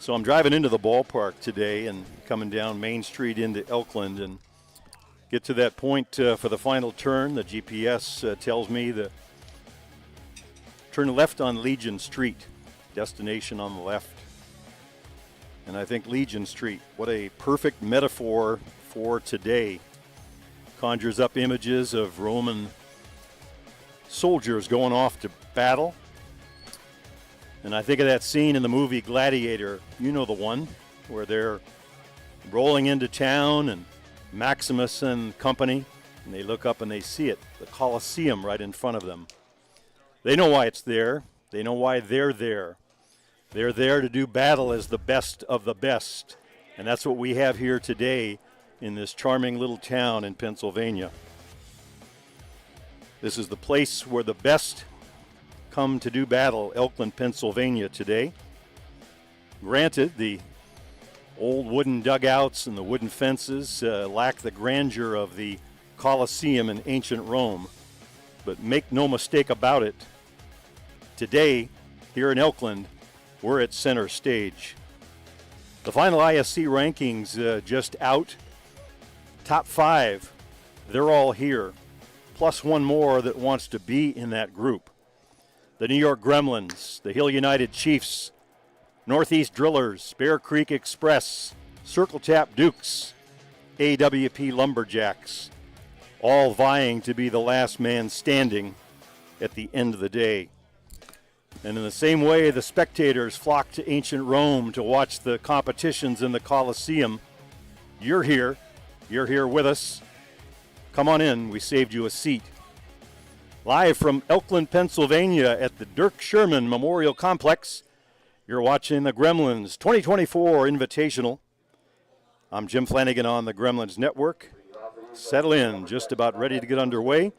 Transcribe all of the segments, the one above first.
So I'm driving into the ballpark today and coming down Main Street into Elkland and get to that point for the final turn. The GPS tells me to turn left on Legion Street, destination on the left. And I think Legion Street, what a perfect metaphor for today. Conjures up images of Roman soldiers going off to battle. And I think of that scene in the movie Gladiator, you know the one, where they're rolling into town and Maximus and company, and they look up and they see it, the Colosseum right in front of them. They know why it's there. They know why they're there. They're there to do battle as the best of the best. And that's what we have here today in this charming little town in Pennsylvania. This is the place where the best come to do battle, Elkland, Pennsylvania today. Granted, the old wooden dugouts and the wooden fences lack the grandeur of the Colosseum in ancient Rome. But make no mistake about it, today, here in Elkland, we're at center stage. The final ISC rankings just out. Top 5, they're all here, plus one more that wants to be in that group. The New York Gremlins, the Hill United Chiefs, Northeast Drillers, Bear Creek Express, Circle Tap Dukes, AWP Lumberjacks, all vying to be the last man standing at the end of the day. And in the same way, the spectators flock to ancient Rome to watch the competitions in the Colosseum. You're here with us. Come on in, we saved you a seat. Live from Elkland, Pennsylvania at the Dirk Sherman Memorial Complex, you're watching the Gremlins 2024 Invitational. I'm Jim Flanagan on the Gremlins Network. Settle in, just about ready to get underway.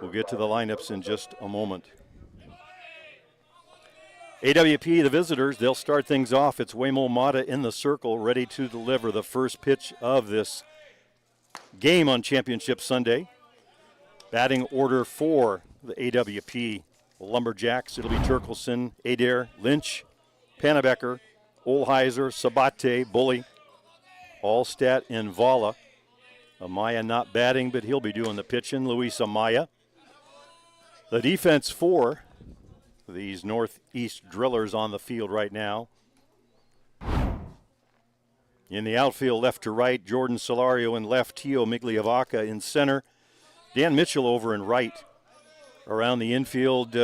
We'll get to the lineups in just a moment. AWP, the visitors, they'll start things off. It's Waymo Mata in the circle, ready to deliver the first pitch of this game on Championship Sunday. Batting order for the AWP Lumberjacks, it'll be Turkelson, Adair, Lynch, Panabecker, Olheiser, Sabate, Bully, Allstat, and Vala. Amaya not batting, but he'll be doing the pitching. Luis Amaya. The defense for these Northeast Drillers on the field right now. In the outfield, left to right, Jordan Solario in left, Tio Migliavaca in center, Dan Mitchell over in right. Around the infield,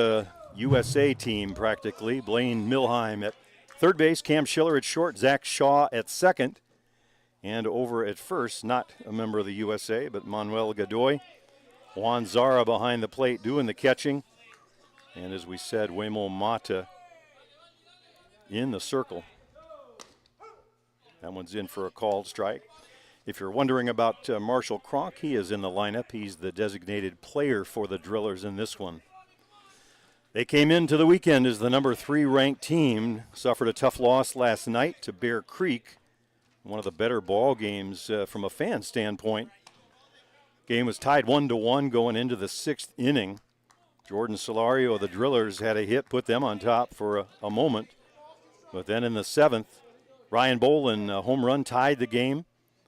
USA team practically. Blaine Milheim at third base, Cam Schiller at short, Zach Shaw at second. And over at first, not a member of the USA, but Manuel Godoy. Juan Zara behind the plate doing the catching. And as we said, Waymo Mata in the circle. That one's in for a called strike. If you're wondering about Marshall Cronk, he is in the lineup. He's the designated player for the Drillers in this one. They came into the weekend as the number 3 ranked team, suffered a tough loss last night to Bear Creek. One of the better ball games from a fan standpoint. Game was tied 1-1 going into the 6th inning. Jordan Solario of the Drillers had a hit, put them on top for a moment. But then in the 7th, Ryan Bolin, a home run, tied the game.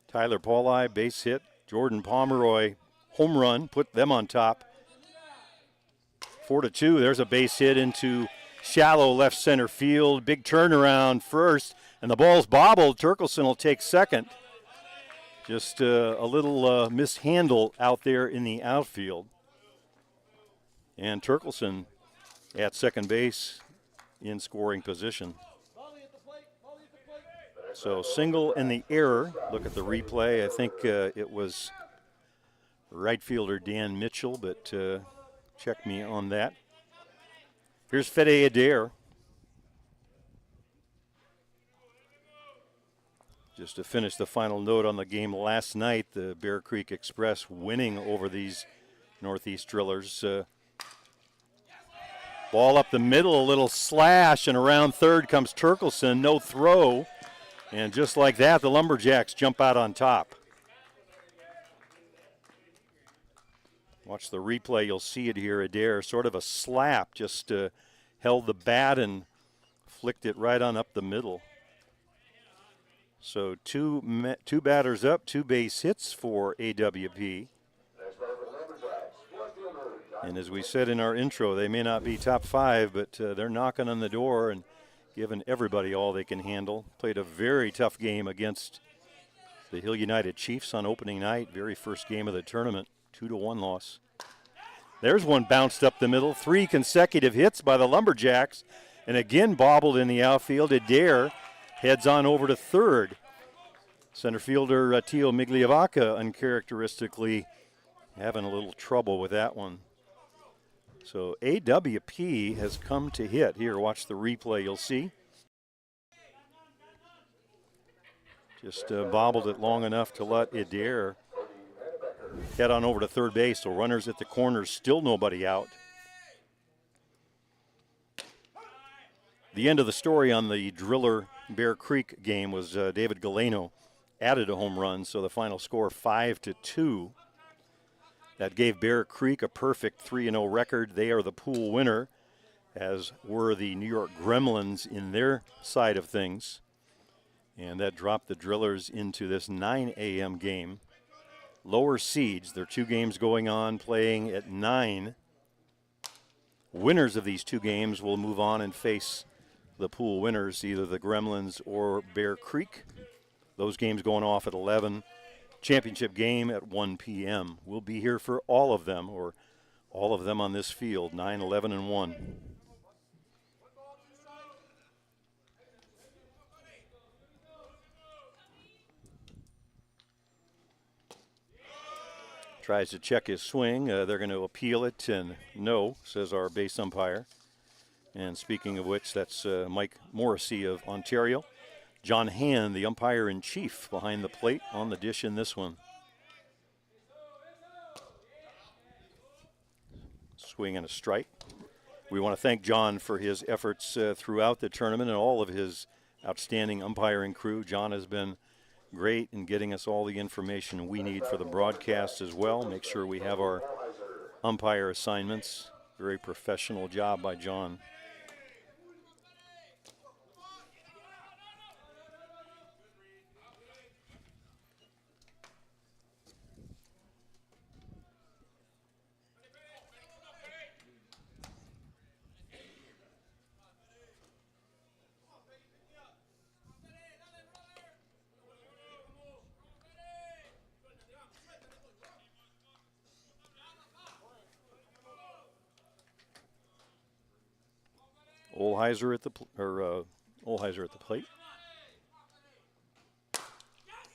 Tyler Pauli, base hit. Jordan Pomeroy, home run, put them on top. 4-2, there's a base hit into shallow left center field. Big turnaround first, and the ball's bobbled. Turkelson will take second. Just a little mishandle out there in the outfield. And Turkelson at second base in scoring position. So single in the air. Look at the replay. I think it was right fielder Dan Mitchell, but check me on that. Here's Fede Adair. Just to finish the final note on the game last night, the Bear Creek Express winning over these Northeast Drillers. Ball up the middle, a little slash, and around third comes Turkelson, no throw. And just like that, the Lumberjacks jump out on top. Watch the replay, you'll see it here. Adair, sort of a slap, just held the bat and flicked it right on up the middle. So two batters up, 2 base hits for AWP. And as we said in our intro, they may not be top 5, but they're knocking on the door and giving everybody all they can handle. Played a very tough game against the Hill United Chiefs on opening night, very first game of the tournament, 2-1 loss. There's one bounced up the middle, 3 consecutive hits by the Lumberjacks, and again bobbled in the outfield. Adair heads on over to third. Center fielder Tio Migliavaca uncharacteristically having a little trouble with that one. So AWP has come to hit. Here, watch the replay, you'll see. Just bobbled it long enough to let Adair head on over to third base. So runners at the corners, still nobody out. The end of the story on the Driller Bear Creek game was David Galeno added a home run, so the final score 5-2. That gave Bear Creek a perfect 3-0 record. They are the pool winner, as were the New York Gremlins in their side of things. And that dropped the Drillers into this 9 a.m. game. Lower seeds, there are 2 games going on, playing at 9. Winners of these 2 games will move on and face the pool winners, either the Gremlins or Bear Creek. Those games going off at 11. Championship game at 1 p.m. We'll be here for all of them, or all of them on this field, 9, 11, and 1. Tries to check his swing. They're going to appeal it, and no, says our base umpire. And speaking of which, that's Mike Morrissey of Ontario. John Hand, the umpire-in-chief, behind the plate on the dish in this one. Swing and a strike. We want to thank John for his efforts throughout the tournament and all of his outstanding umpiring crew. John has been great in getting us all the information we need for the broadcast as well. Make sure we have our umpire assignments. Very professional job by John. Olheiser at the plate.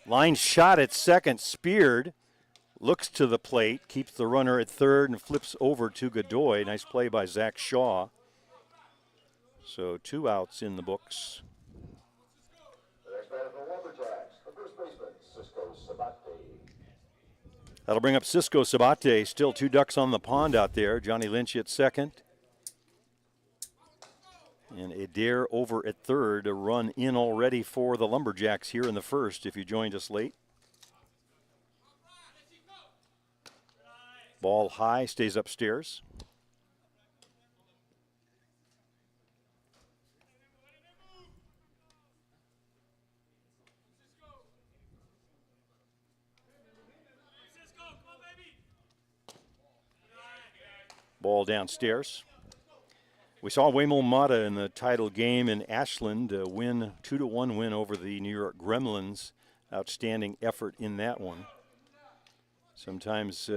Line shot at second, speared, looks to the plate, keeps the runner at third, and flips over to Godoy. Nice play by Zach Shaw. So 2 outs in the books. The next batter for the Lumberjacks, the first baseman, Cisco Sabate. That'll bring up Cisco Sabate. Still 2 ducks on the pond out there. Johnny Lynch at second. And Adair over at third, a run in already for the Lumberjacks here in the first, if you joined us late. Ball high, stays upstairs. Ball downstairs. We saw Waymel Mata in the title game in Ashland win 2-1 win over the New York Gremlins. Outstanding effort in that one. Sometimes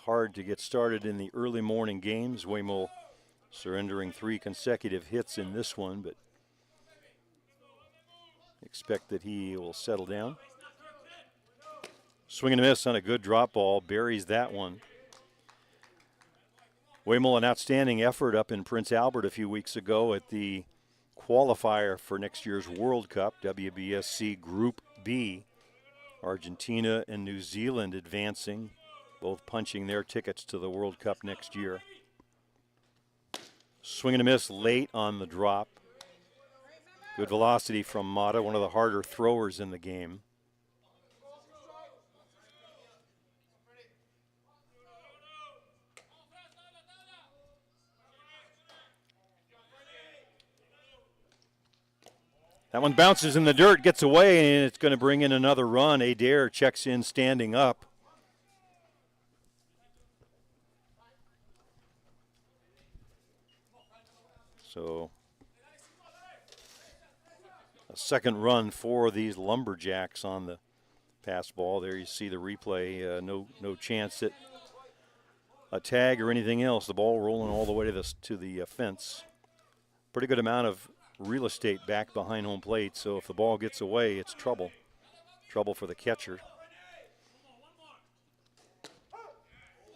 hard to get started in the early morning games. Waymel surrendering 3 consecutive hits in this one, but expect that he will settle down. Swing and a miss on a good drop ball. Buries that one. Waymel, an outstanding effort up in Prince Albert a few weeks ago at the qualifier for next year's World Cup, WBSC Group B. Argentina and New Zealand advancing, both punching their tickets to the World Cup next year. Swing and a miss late on the drop. Good velocity from Mata, one of the harder throwers in the game. That one bounces in the dirt, gets away, and it's going to bring in another run. Adair checks in standing up. So a second run for these Lumberjacks on the pass ball. There you see the replay. No chance at a tag or anything else. The ball rolling all the way to the fence. Pretty good amount of real estate back behind home plate, so if the ball gets away, it's trouble. Trouble for the catcher.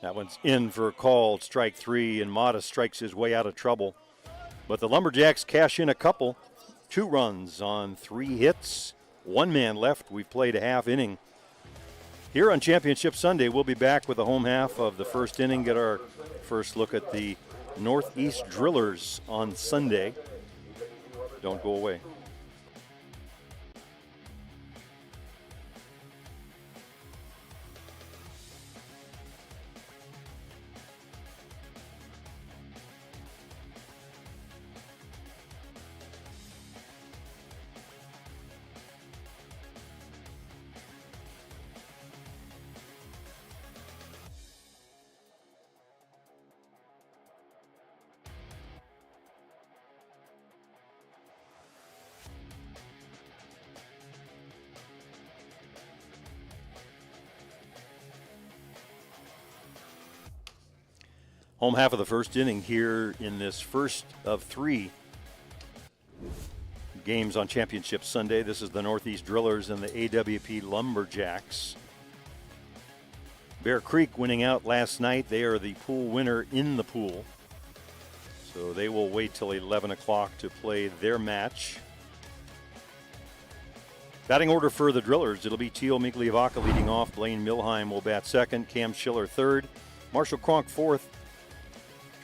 That one's in for a call, strike 3, and Mata strikes his way out of trouble. But the Lumberjacks cash in a couple. 2 runs on 3 hits. 1 man left. We've played a half inning. Here on Championship Sunday, we'll be back with the home half of the first inning. Get our first look at the Northeast Drillers on Sunday. Don't go away. Home half of the first inning here in this first of 3 games on Championship Sunday. This is the Northeast Drillers and the AWP Lumberjacks. Bear Creek winning out last night. They are the pool winner in the pool. So they will wait till 11 o'clock to play their match. Batting order for the Drillers. It'll be Tio Migliavaca leading off. Blaine Milheim will bat second. Cam Schiller third. Marshall Cronk fourth.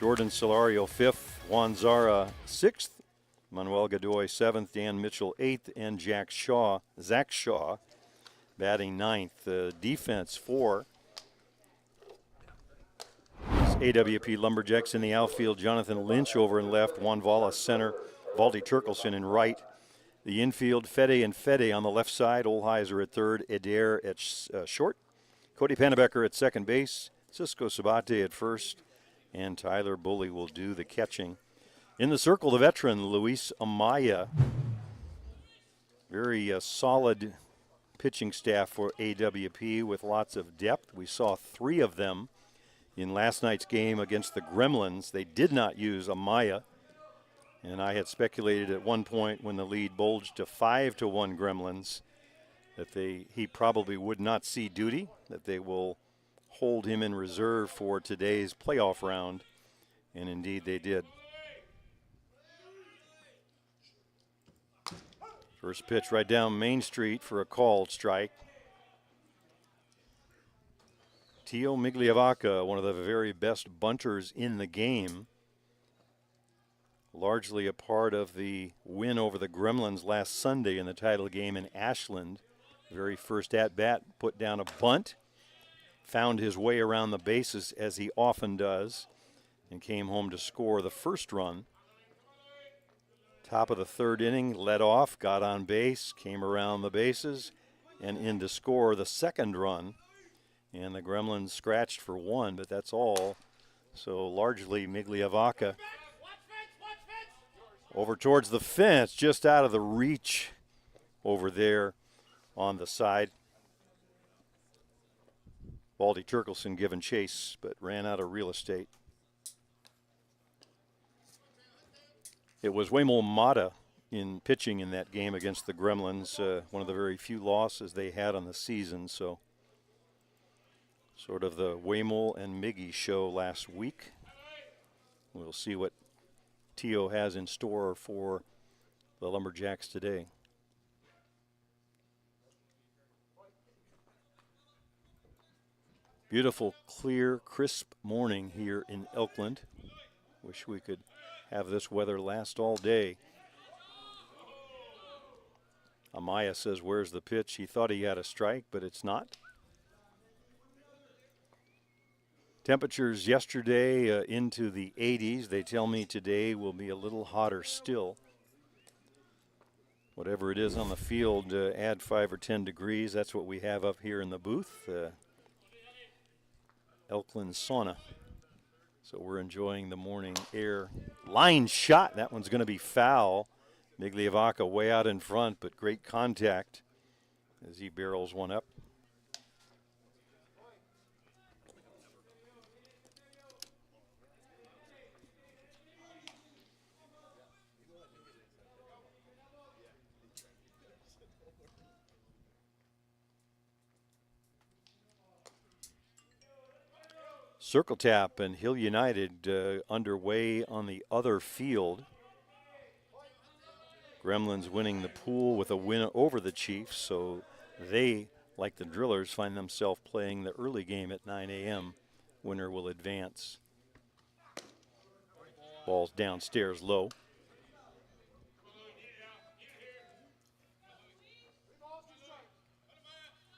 Jordan Solario 5th, Juan Zara 6th, Manuel Godoy 7th, Dan Mitchell 8th, and Zach Shaw batting 9th. Defense for AWP Lumberjacks in the outfield. Jonathan Lynch over in left, Juan Vala center, Valdi Turkelson in right. The infield, Fede and Fede on the left side, Olheiser at third, Adair at short, Cody Pannebecker at second base, Cisco Sabate at first, and Tyler Bully will do the catching. In the circle, the veteran, Luis Amaya. Very solid pitching staff for AWP with lots of depth. We saw 3 of them in last night's game against the Gremlins. They did not use Amaya. And I had speculated at one point when the lead bulged to 5-1 Gremlins that he probably would not see duty, that they will hold him in reserve for today's playoff round, and indeed they did. First pitch right down Main Street for a called strike. Tio Migliavaca, one of the very best bunters in the game, largely a part of the win over the Gremlins last Sunday in the title game in Ashland. Very first at-bat, put down a bunt, found his way around the bases as he often does, and came home to score the first run. Top of the third inning, led off, got on base, came around the bases, and in to score the second run. And the Gremlins scratched for 1, but that's all. So largely Migliavaca over towards the fence, just out of the reach over there on the side. Valdi Turkelson given chase, but ran out of real estate. It was Waymol Mata in pitching in that game against the Gremlins, one of the very few losses they had on the season. So sort of the Waymol and Miggy show last week. We'll see what Tio has in store for the Lumberjacks today. Beautiful, clear, crisp morning here in Elkland. Wish we could have this weather last all day. Amaya says, where's the pitch? He thought he had a strike, but it's not. Temperatures yesterday into the 80s. They tell me today will be a little hotter still. Whatever it is on the field, add 5 or 10 degrees. That's what we have up here in the booth. Elkland sauna. So we're enjoying the morning air. Line shot. That one's going to be foul. Migliavaca way out in front, but great contact as he barrels one up. Circle Tap and Hill United underway on the other field. Gremlins winning the pool with a win over the Chiefs, so they, like the Drillers, find themselves playing the early game at 9 a.m. Winner will advance. Ball's downstairs low.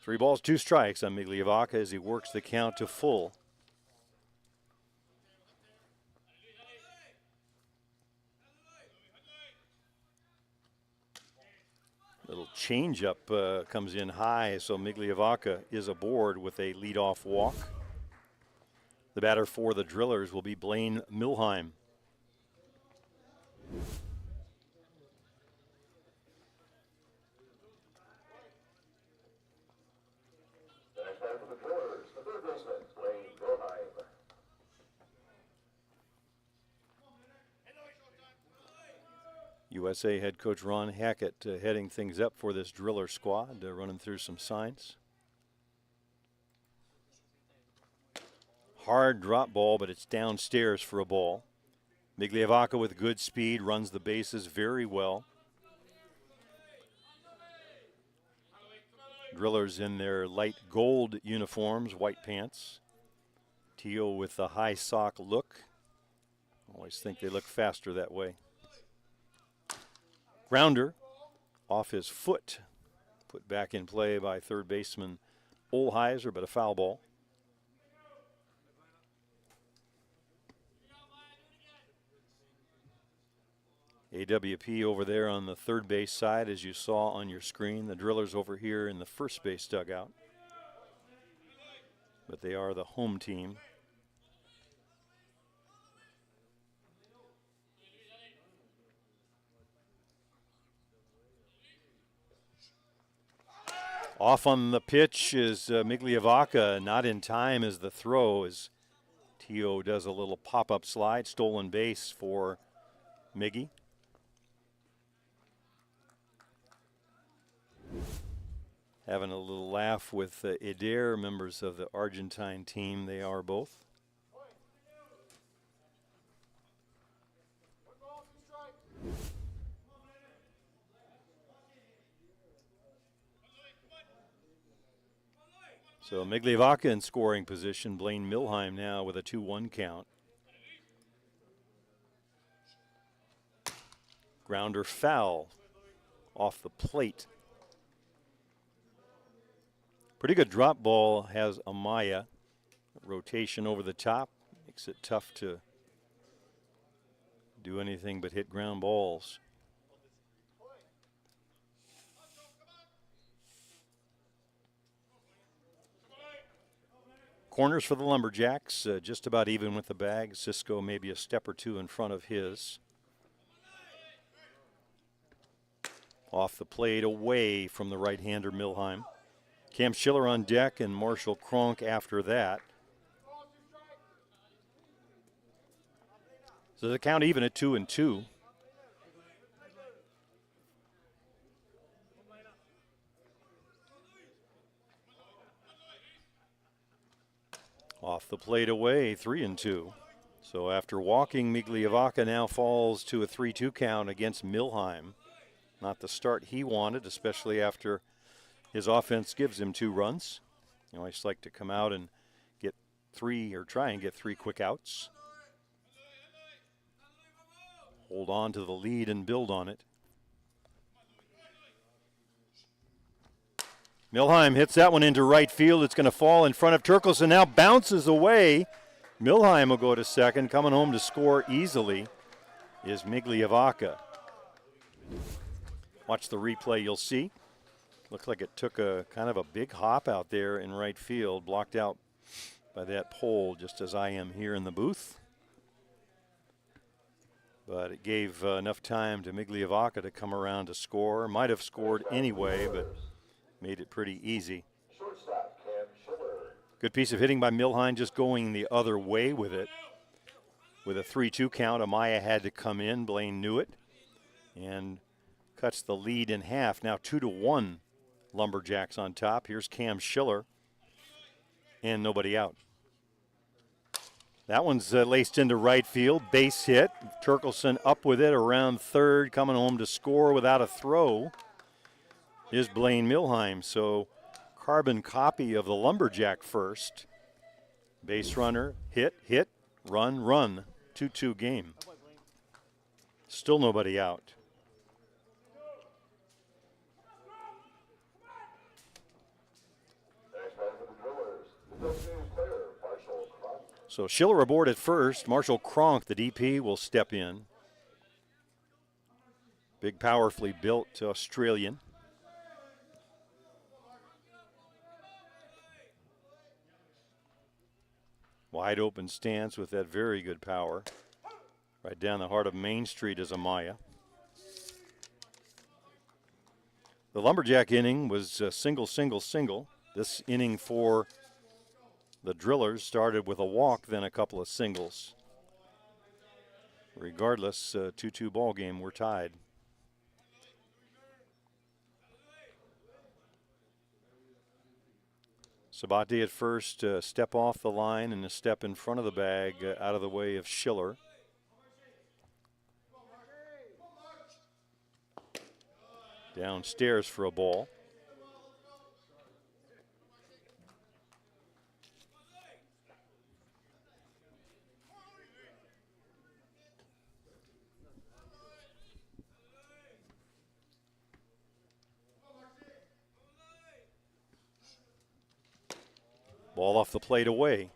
Three balls, two strikes on Migliavaca as he works the count to full. Little changeup comes in high, so Migliavaca is aboard with a leadoff walk. The batter for the Drillers will be Blaine Milheim. The next batter for the Drillers, the third baseman, Blaine Milheim. USA head coach Ron Hackett heading things up for this Driller squad, running through some signs. Hard drop ball, but it's downstairs for a ball. Migliavaca with good speed runs the bases very well. Drillers in their light gold uniforms, white pants. Tio with the high sock look. Always think they look faster that way. Grounder off his foot, put back in play by third baseman Olheiser, but a foul ball. AWP over there on the third base side, as you saw on your screen. The Drillers over here in the first base dugout. But they are the home team. Off on the pitch is Migliavaca, not in time as the throw, as Tio does a little pop-up slide, stolen base for Miggy. Having a little laugh with Eder, members of the Argentine team, they are both. So Migliavaca in scoring position. Blaine Milheim now with a 2-1 count. Grounder foul off the plate. Pretty good drop ball has Amaya. Rotation over the top makes it tough to do anything but hit ground balls. Corners for the Lumberjacks, just about even with the bag. Cisco maybe a step or two in front of his. Off the plate, away from the right-hander Milheim. Cam Schiller on deck and Marshall Cronk after that. So the count even at 2-2. Off the plate away, 3-2. So after walking, Migliavaca now falls to a 3-2 count against Milheim. Not the start he wanted, especially after his offense gives him 2 runs. You always like to come out and get 3 or try and get 3 quick outs. Hold on to the lead and build on it. Milheim hits that one into right field. It's going to fall in front of Turkelson. Now bounces away. Milheim will go to second. Coming home to score easily is Migliavaca. watch the replay, you'll see. Looked like it took a kind of a big hop out there in right field, blocked out by that pole just as I am here in the booth. But it gave enough time to Migliavacca to come around to score. Might have scored anyway, but made it pretty easy. Shortstop, Cam Schiller. Good piece of hitting by Milheim, just going the other way with it. With a 3-2 count, Amaya had to come in. Blaine knew it and cuts the lead in half. Now 2-1 Lumberjacks on top. Here's Cam Schiller and nobody out. That one's laced into right field. Base hit. Turkelson up with it around third. Coming home to score without a throw is Blaine Milheim. So carbon copy of the Lumberjack first. Base runner, hit, run, run. 2-2 game. Still nobody out. Next man for the Drillers, the designated player, Marshall Cronk. So Schiller aboard at first. Marshall Cronk, the DP, will step in. Big, powerfully built Australian. Wide open stance with that very good power. Right down the heart of Main Street is Amaya. The Lumberjack inning was single. This inning for the Drillers started with a walk, then a couple of singles. Regardless, 2-2 ball game, we're tied. Sabate at first, step off the line and a step in front of the bag out of the way of Schiller. Downstairs for a ball. Ball off the plate away.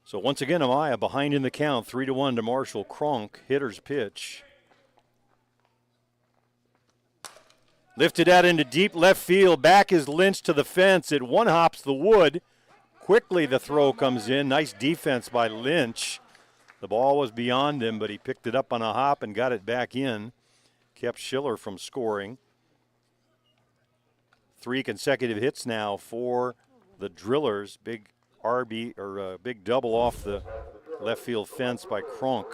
So once again, Amaya behind in the count, 3-1 to Marshall Cronk. Hitter's pitch. Lifted out into deep left field. Back is Lynch to the fence. It one-hops the wood. Quickly the throw comes in. Nice defense by Lynch. The ball was beyond him, but he picked it up on a hop and got it back in. Kept Schiller from scoring. 3 consecutive hits now for the Drillers. Big RB or big double off the left field fence by Cronk.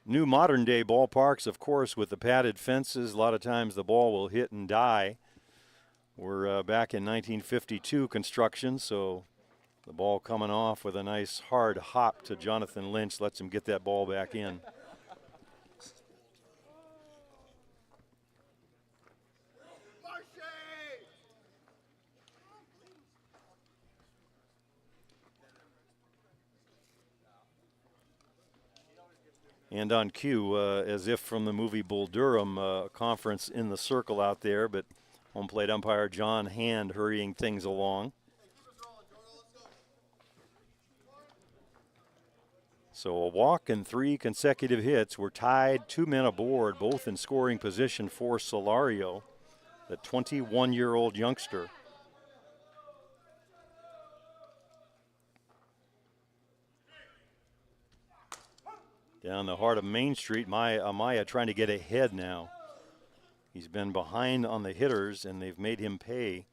New modern day ballparks, of course, with the padded fences. A lot of times the ball will hit and die. We're back in 1952 construction, so the ball coming off with a nice hard hop to Jonathan Lynch lets him get that ball back in. And on cue, as if from the movie Bull Durham, conference in the circle out there, but home plate umpire John Hand hurrying things along. So a walk and 3 consecutive hits. We're tied, 2 men aboard, both in scoring position for Solario, the 21-year-old youngster. Down the heart of Main Street, Amaya trying to get ahead now. He's been behind on the hitters, and they've made him pay.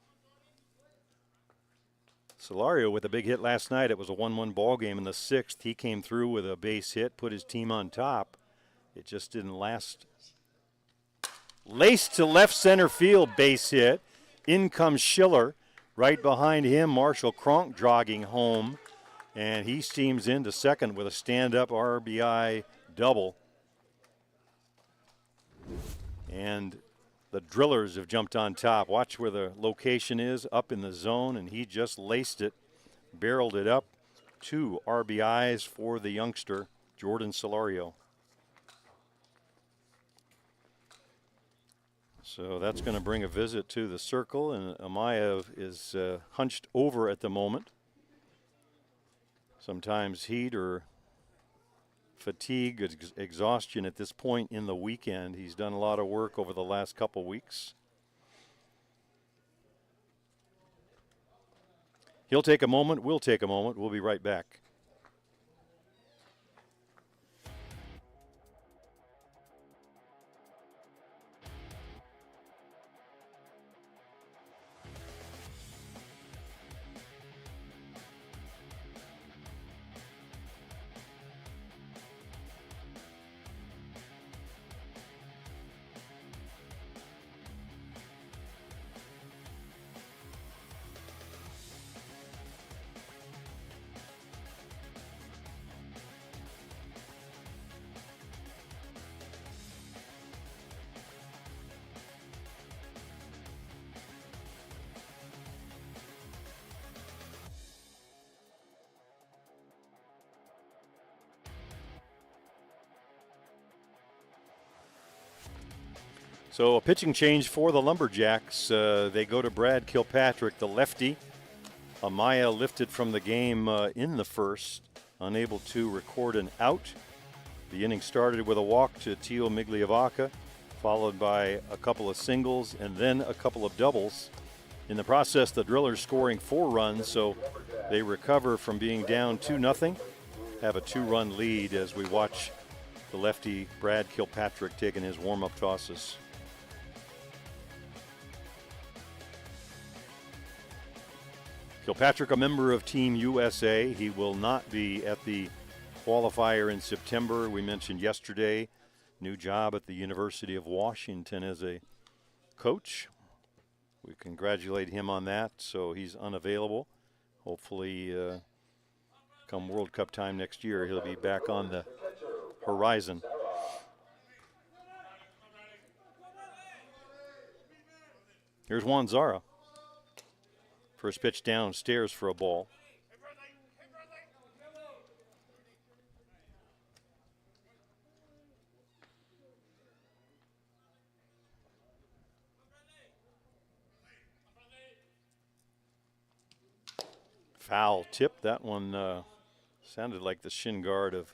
Solario with a big hit last night. It was a 1-1 ball game in the 6th. He came through with a base hit, put his team on top. It just didn't last. Laced to left center field, base hit. In comes Schiller. Right behind him, Marshall Cronk jogging home. And he steams into second with a stand-up RBI double. And the Drillers have jumped on top. Watch where the location is, up in the zone, and he just laced it barreled it up. 2 RBIs for the youngster, Jordan Solario. So that's going to bring a visit to the circle, and Amaya is hunched over at the moment. Sometimes heat or fatigue, exhaustion at this point in the weekend. He's done a lot of work over the last couple weeks. He'll take a moment. We'll take a moment. We'll be right back. So a pitching change for the Lumberjacks. They go to Brad Kilpatrick, the lefty. Amaya lifted from the game in the first, unable to record an out. The inning started with a walk to Tio Migliavaca, followed by a couple of singles and then a couple of doubles. In the process, the Drillers scoring 4 runs, so they recover from being down 2-0, have a 2-run lead as we watch the lefty Brad Kilpatrick taking his warm-up tosses. Kilpatrick, a member of Team USA. He will not be at the qualifier in September. We mentioned yesterday, new job at the University of Washington as a coach. We congratulate him on that, so he's unavailable. Hopefully, come World Cup time next year, he'll be back on the horizon. Here's Juan Zara. First pitch downstairs for a ball. Foul tip. That one sounded like the shin guard of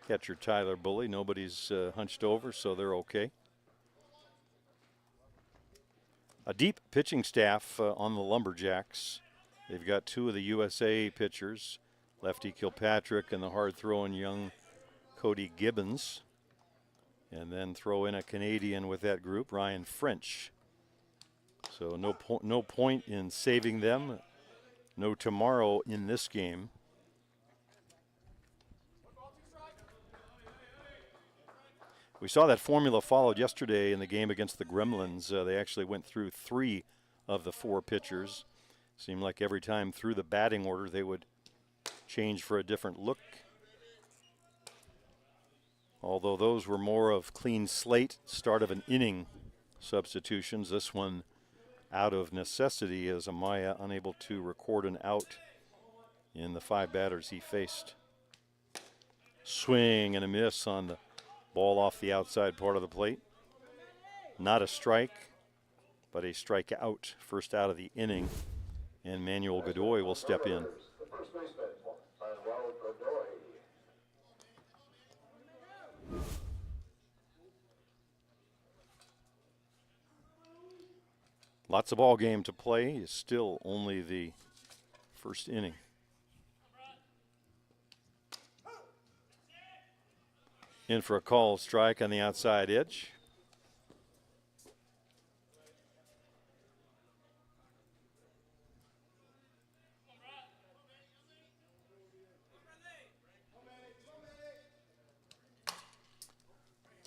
catcher Tyler Bully. Nobody's hunched over, so they're okay. A deep pitching staff on the Lumberjacks. They've got 2 of the USA pitchers, lefty Kilpatrick and the hard-throwing young Cody Gibbons. And then throw in a Canadian with that group, Ryan French. So no point in saving them. No tomorrow in this game. We saw that formula followed yesterday in the game against the Gremlins. They actually went through 3 of the 4 pitchers. Seemed like every time through the batting order they would change for a different look. Although those were more of clean slate, start of an inning substitutions. This one out of necessity as Amaya unable to record an out in the 5 batters he faced. Swing and a miss on the ball off the outside part of the plate. Not a strike, but a strikeout. First out of the inning, and Manuel Godoy will step in. Lots of ball game to play. It's still only the first inning. In for a call strike on the outside edge.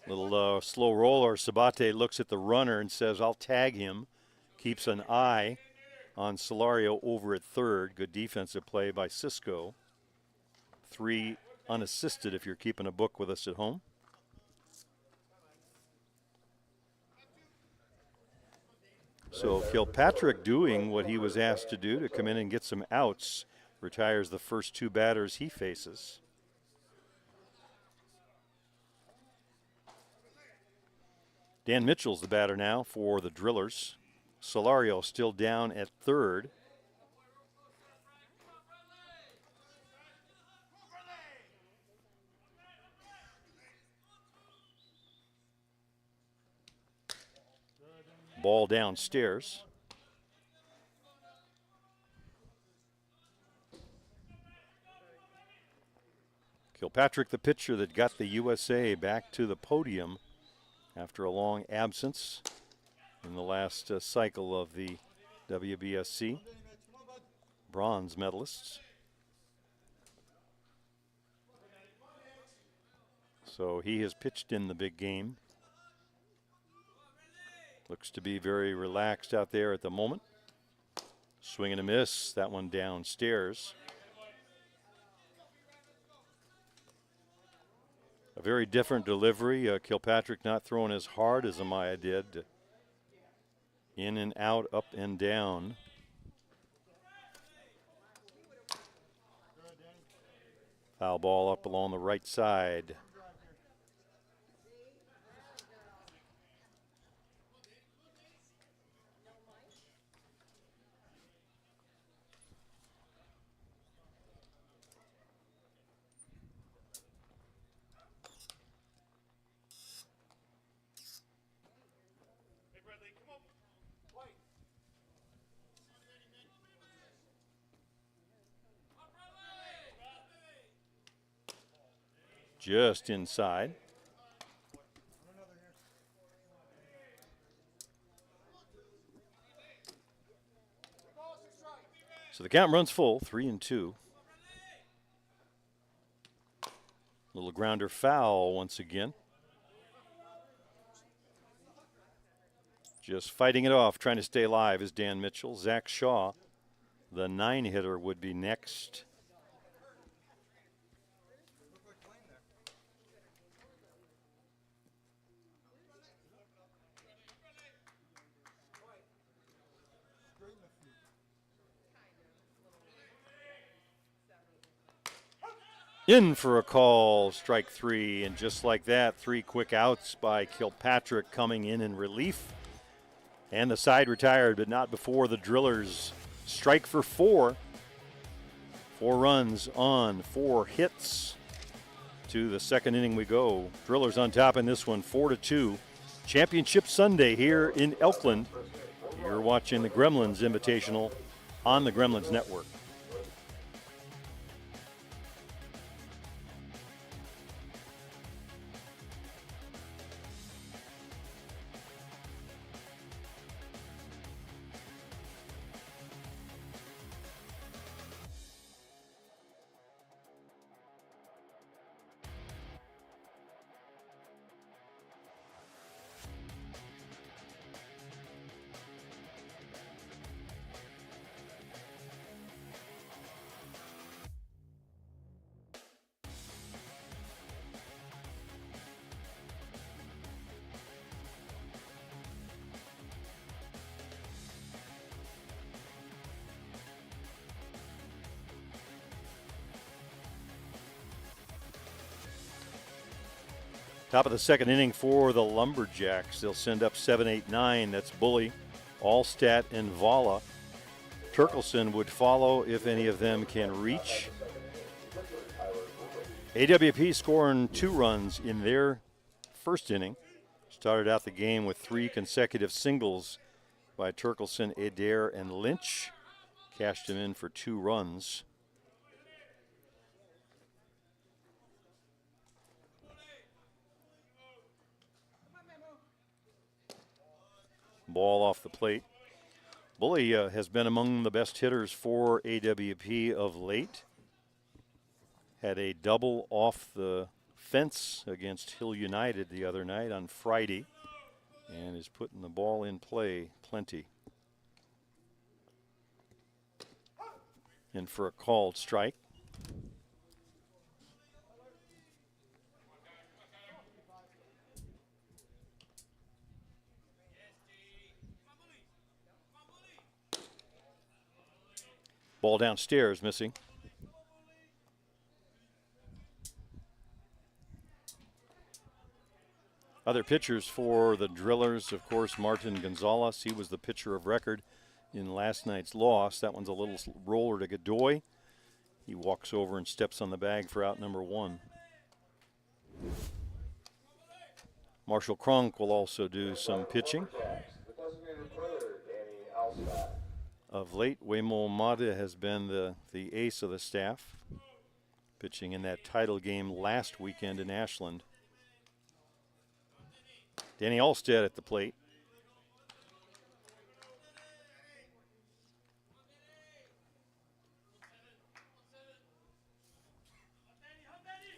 Little slow roller. Sabate looks at the runner and says, I'll tag him. Keeps an eye on Solario over at third. Good defensive play by Cisco. 3 unassisted if you're keeping a book with us at home. So Kilpatrick doing what he was asked to do, to come in and get some outs. retires the first two batters he faces. Dan Mitchell's the batter now for the Drillers. Solario still down at third. Ball downstairs. Kilpatrick, the pitcher that got the USA back to the podium after a long absence in the last cycle of the WBSC. Bronze medalists. So he has pitched in the big game. Looks to be very relaxed out there at the moment. Swing and a miss. That one downstairs. A very different delivery. Kilpatrick not throwing as hard as Amaya did. In and out, up and down. Foul ball up along the right side. Just inside. So the count runs full, 3-2. Little grounder foul once again. Just fighting it off, trying to stay alive is Dan Mitchell. Zach Shaw, the 9-hitter, would be next. In for a call, strike three, and just like that, 3 quick outs by Kilpatrick coming in relief. And the side retired, but not before the Drillers strike for 4. 4 runs on 4 hits. To the second inning we go. Drillers on top in this one, 4-2. Championship Sunday here in Elkland. You're watching the Gremlins Invitational on the Gremlins Network. Top of the second inning for the Lumberjacks. They'll send up 7, 8, 9. That's Bully, Allstat, and Vala. Turkelson would follow if any of them can reach. AWP scoring 2 runs in their first inning. Started out the game with 3 consecutive singles by Turkelson, Adair, and Lynch. Cashed him in for 2 runs. Ball off the plate. Bully has been among the best hitters for AWP of late. Had a double off the fence against Hill United the other night on Friday and is putting the ball in play plenty. In for a called strike. Ball downstairs, missing. Other pitchers for the Drillers, of course, Martin Gonzalez. He was the pitcher of record in last night's loss. That one's a little roller to Godoy. He walks over and steps on the bag for out number 1. Marshall Cronk will also do some pitching. Of late, Waymo Mata has been the ace of the staff, pitching in that title game last weekend in Ashland. Danny Alstead at the plate.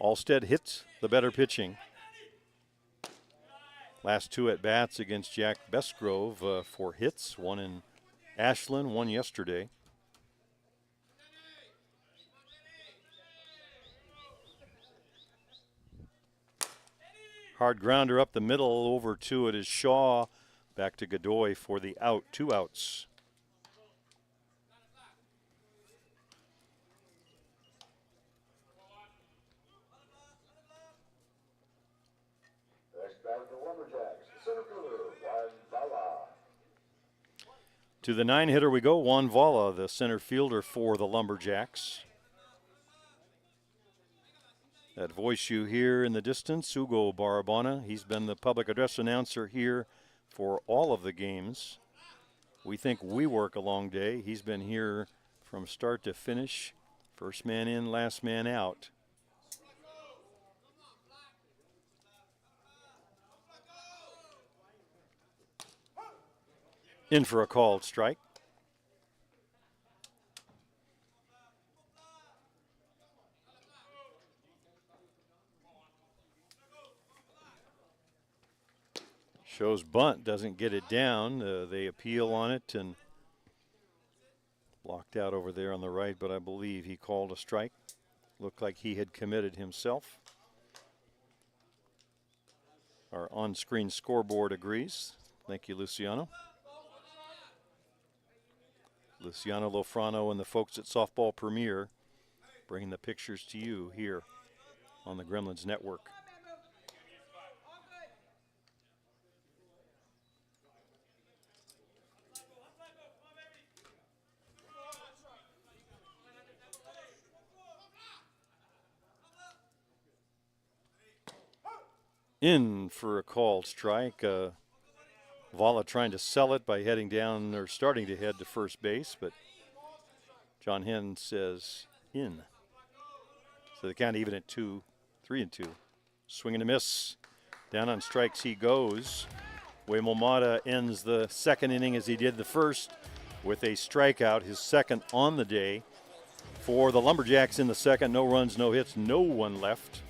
Alstead hits the better pitching. Last 2 at bats against Jack Bestgrove for hits, one in Ashland, one yesterday. Hard grounder up the middle, over to it is Shaw. Back to Godoy for the out, 2 outs. Next batter for Lumberjacks, center fielder, Juan Vala. To the 9-hitter we go, Juan Vala, the center fielder for the Lumberjacks. That voice you hear in the distance, Hugo Barabana. He's been the public address announcer here for all of the games. We think we work a long day. He's been here from start to finish. First man in, last man out. In for a called strike. Shows bunt, doesn't get it down. They appeal on it and blocked out over there on the right, but I believe he called a strike. Looked like he had committed himself. Our on-screen scoreboard agrees. Thank you, Luciano. Luciano Lofrano and the folks at Softball Premier bringing the pictures to you here on the Gremlins Network. In for a called strike. Vala trying to sell it by heading down or starting to head to first base, but John Henn says in. So they count even at 2, 3-2. Swing and a miss. Down on strikes he goes. Waymo Mata ends the second inning as he did the first with a strikeout, his second on the day. For the Lumberjacks in the second, no runs, no hits, no one left.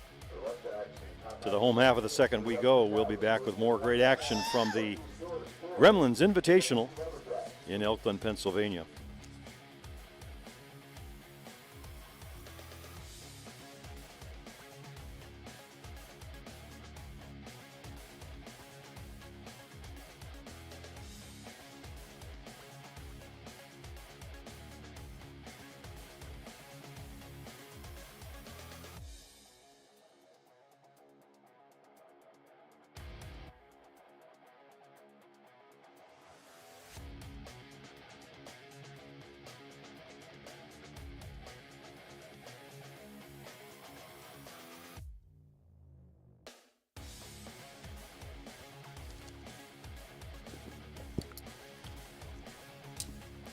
To the home half of the second we go. We'll be back with more great action from the Gremlins Invitational in Elkland, Pennsylvania.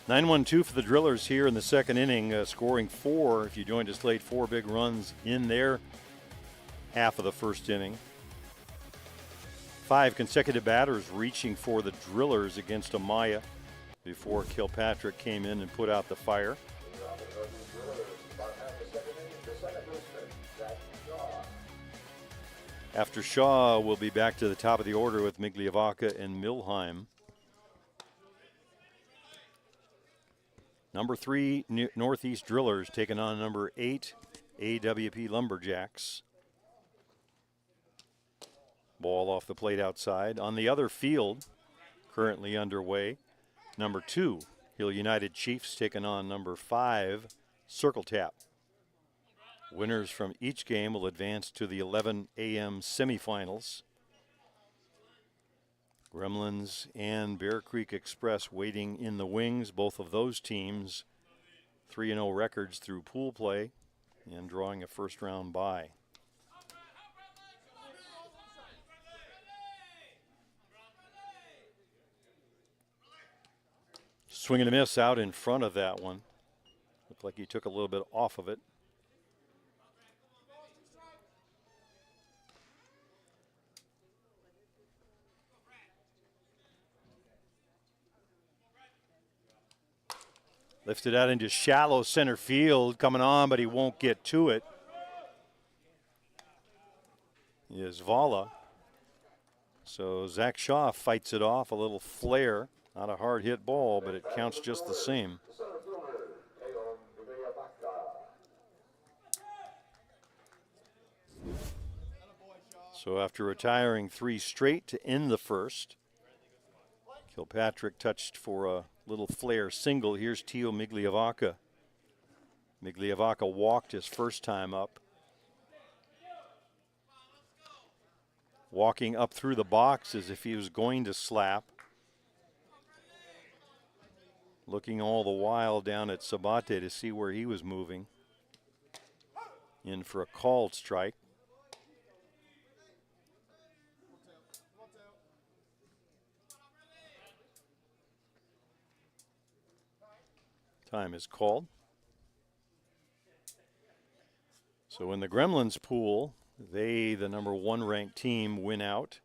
(9-1-2) for the Drillers here in the second inning, scoring 4. If you joined us late, 4 big runs in their half of the first inning. 5 consecutive batters reaching for the Drillers against Amaya before Kilpatrick came in and put out the fire. After Shaw, we'll be back to the top of the order with Migliavaca and Milheim. Number 3, Northeast Drillers taking on number 8, AWP Lumberjacks. Ball off the plate outside. On the other field, currently underway, number 2, Hill United Chiefs taking on number 5, Circle Tap. Winners from each game will advance to the 11 a.m. semifinals. Gremlins and Bear Creek Express waiting in the wings. Both of those teams 3-0 records through pool play and drawing a first-round bye. Swing and a miss out in front of that one. Looked like he took a little bit off of it. Lifted out into shallow center field, coming on, but he won't get to it. Is Vala. So Zach Shaw fights it off, a little flare. Not a hard hit ball, but it counts just the same. So after retiring 3 straight to end the first, Kilpatrick touched for a little flare single. Here's Tio Migliavaca. Migliavaca walked his first time up. Walking up through the box as if he was going to slap. Looking all the while down at Sabate to see where he was moving. In for a called strike. Time is called. So in the Gremlins pool, they, the number 1 ranked team, win out.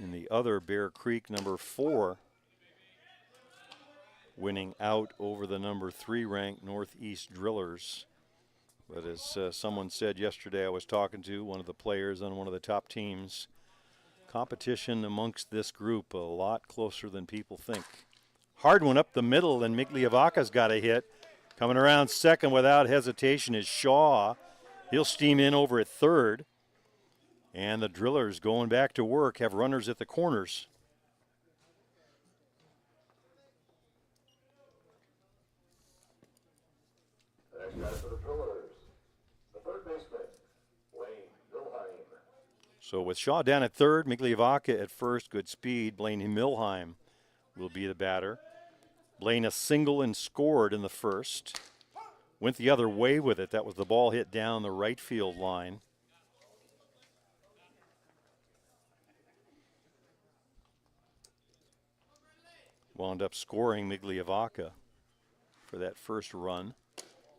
In the other, Bear Creek, number 4, winning out over the number 3 ranked Northeast Drillers. But as someone said yesterday, I was talking to one of the players on one of the top teams, competition amongst this group a lot closer than people think. Hard one up the middle, and Migliavaca's got a hit. Coming around second without hesitation is Shaw. He'll steam in over at third. And the Drillers going back to work, have runners at the corners. The next batter for the Drillers, the third baseman, Blaine Milheim. So with Shaw down at third, Migliavaca at first, good speed. Blaine Milheim will be the batter. Blaine a single and scored in the first. Went the other way with it. That was the ball hit down the right field line. Wound up scoring Migliavaca for that first run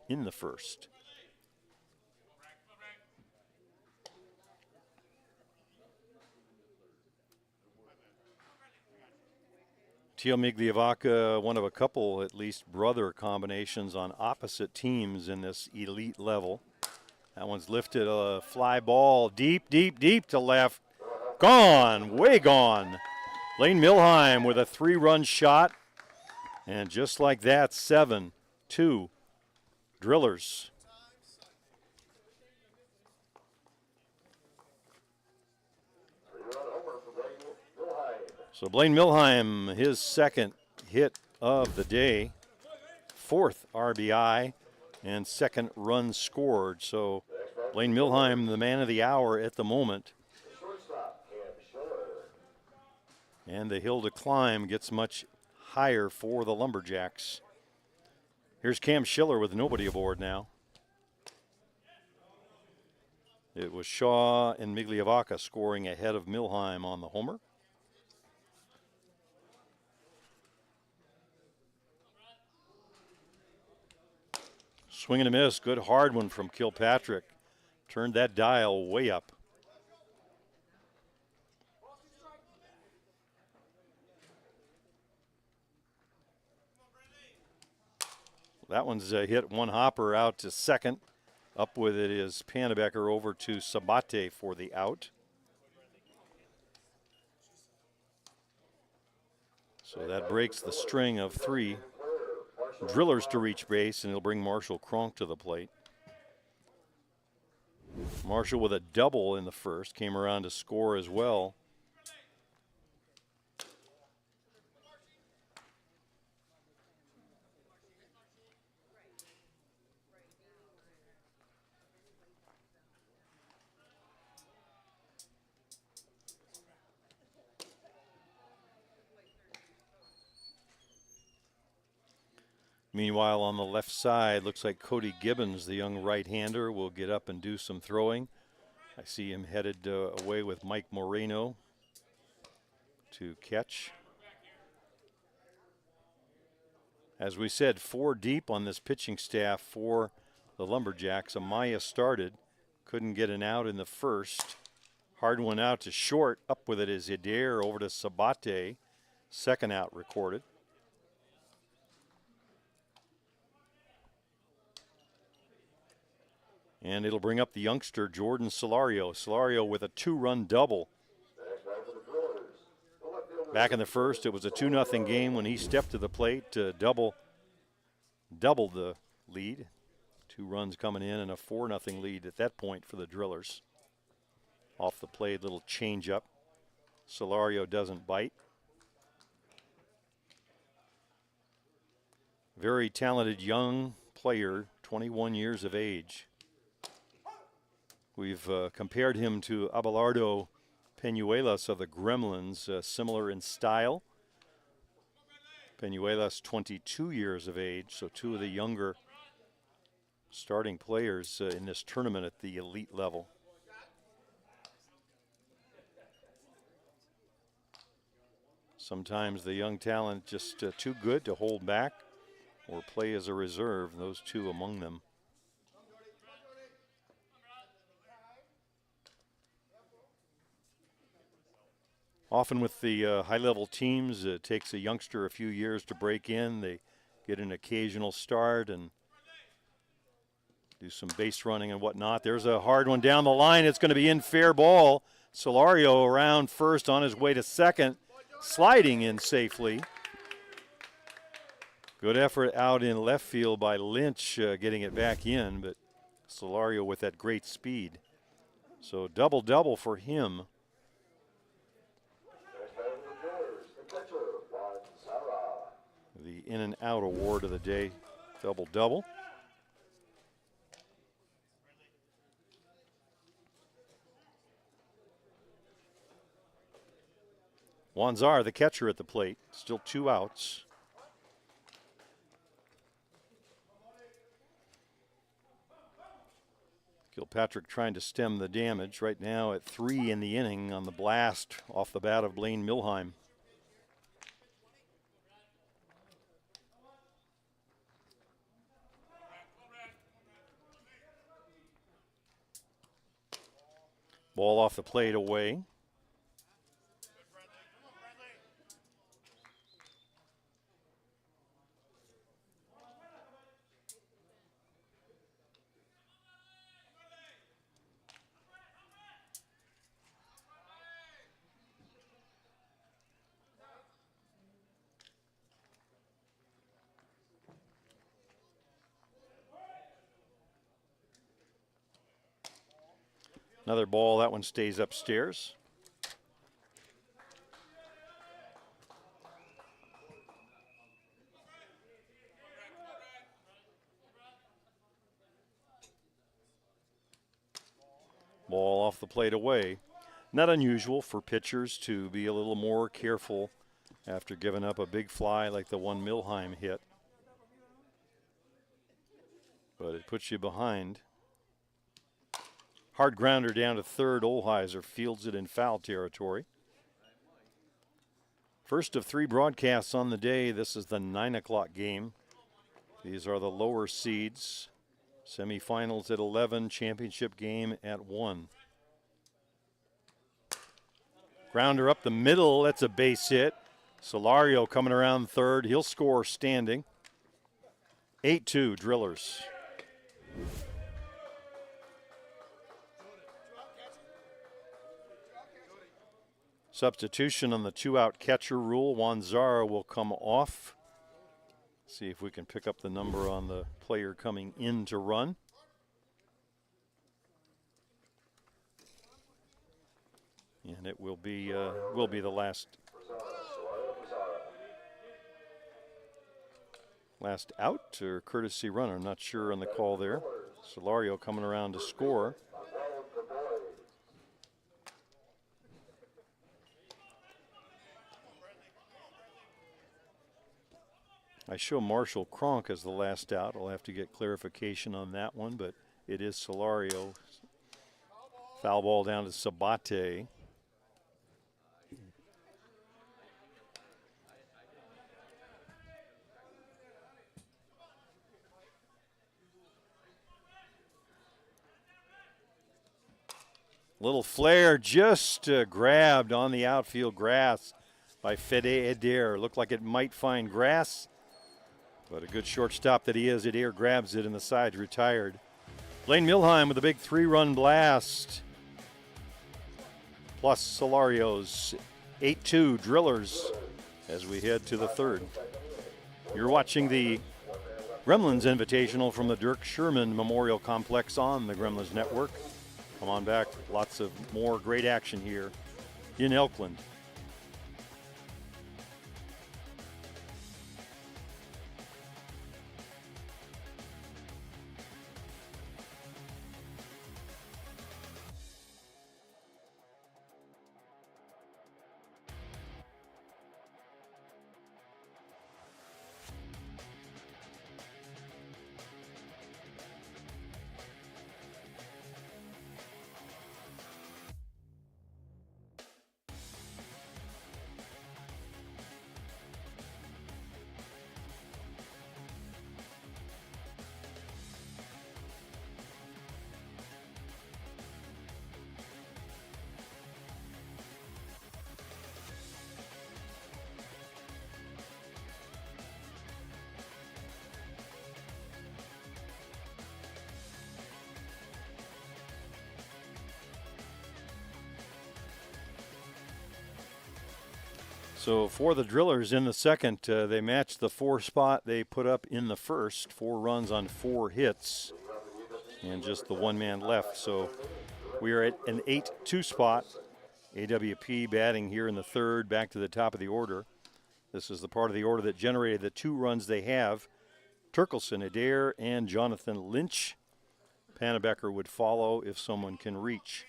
in the first. Tio Migliavaca, one of a couple, at least, brother combinations on opposite teams in this elite level. That one's lifted, a fly ball deep, deep, deep to left. Gone, way gone. Blaine Milheim with a 3-run shot. And just like that, 7-2 Drillers. So Blaine Milheim, his second hit of the day, 4th RBI, and 2nd run scored. So Blaine Milheim, the man of the hour at the moment. And the hill to climb gets much higher for the Lumberjacks. Here's Cam Schiller with nobody aboard now. It was Shaw and Migliavaca scoring ahead of Milheim on the homer. Swing and a miss. Good hard one from Kilpatrick. Turned that dial way up. That one's hit one hopper out to second. Up with it is Pannebecker over to Sabate for the out. So that breaks the string of 3 Drillers to reach base, and he'll bring Marshall Cronk to the plate. Marshall with a double in the first, came around to score as well. Meanwhile, on the left side, looks like Cody Gibbons, the young right-hander, will get up and do some throwing. I see him headed away with Mike Moreno to catch. As we said, 4 deep on this pitching staff for the Lumberjacks. Amaya started, couldn't get an out in the first. Hard one out to short. Up with it is Adair over to Sabate. Second out recorded. And it'll bring up the youngster, Jordan Solario. Solario with a 2-run double. Back in the first, it was a 2-0 game when he stepped to the plate to double the lead. 2 runs coming in and a 4-0 lead at that point for the Drillers. Off the plate, little changeup. Solario doesn't bite. Very talented young player, 21 years of age. We've compared him to Abelardo Peñuelas of the Gremlins, similar in style. Peñuelas, 22 years of age, so 2 of the younger starting players in this tournament at the elite level. Sometimes the young talent just too good to hold back or play as a reserve, those 2 among them. Often with the high-level teams, it takes a youngster a few years to break in. They get an occasional start and do some base running and whatnot. There's a hard one down the line. It's going to be in, fair ball. Solario around first on his way to second, sliding in safely. Good effort out in left field by Lynch, getting it back in, but Solario with that great speed. So double-double for him. The in and out award of the day, double-double. Wanzar, the catcher at the plate, still 2 outs. Kilpatrick trying to stem the damage right now at 3 in the inning on the blast off the bat of Blaine Milheim. Ball off the plate away. Another ball, that one stays upstairs. Ball off the plate away. Not unusual for pitchers to be a little more careful after giving up a big fly like the one Milheim hit. But it puts you behind. Hard grounder down to third. Olheiser fields it in foul territory. First of 3 broadcasts on the day. This is the 9 o'clock game. These are the lower seeds. Semifinals at 11, championship game at 1. Grounder up the middle. That's a base hit. Solario coming around third. He'll score standing. 8-2 Drillers. Substitution on the 2-out catcher rule. Wanzara will come off. See if we can pick up the number on the player coming in to run. And it will be the last out or courtesy runner. I'm not sure on the call there. Solario coming around to score. I I show Marshall Cronk as the last out. I'll have to get clarification on that one, but it is Solario. Foul ball down to Sabate. Little flare just grabbed on the outfield grass by Fede Adair. Looked like it might find grass, but a good shortstop that he is. Adair grabs it in the side, retired. Blaine Milheim with a big 3-run blast. Plus Solario's 8-2 Drillers as we head to the third. You're watching the Gremlins Invitational from the Dirk Sherman Memorial Complex on the Gremlins Network. Come on back. Lots of more great action here in Elkland. So for the Drillers in the second, they matched the 4 spot they put up in the first. 4 runs on 4 hits and just the 1 man left. So we are at an 8-2 spot. AWP batting here in the third, back to the top of the order. This is the part of the order that generated the 2 runs they have. Turkelson, Adair, and Jonathan Lynch. Pannebecker would follow if someone can reach.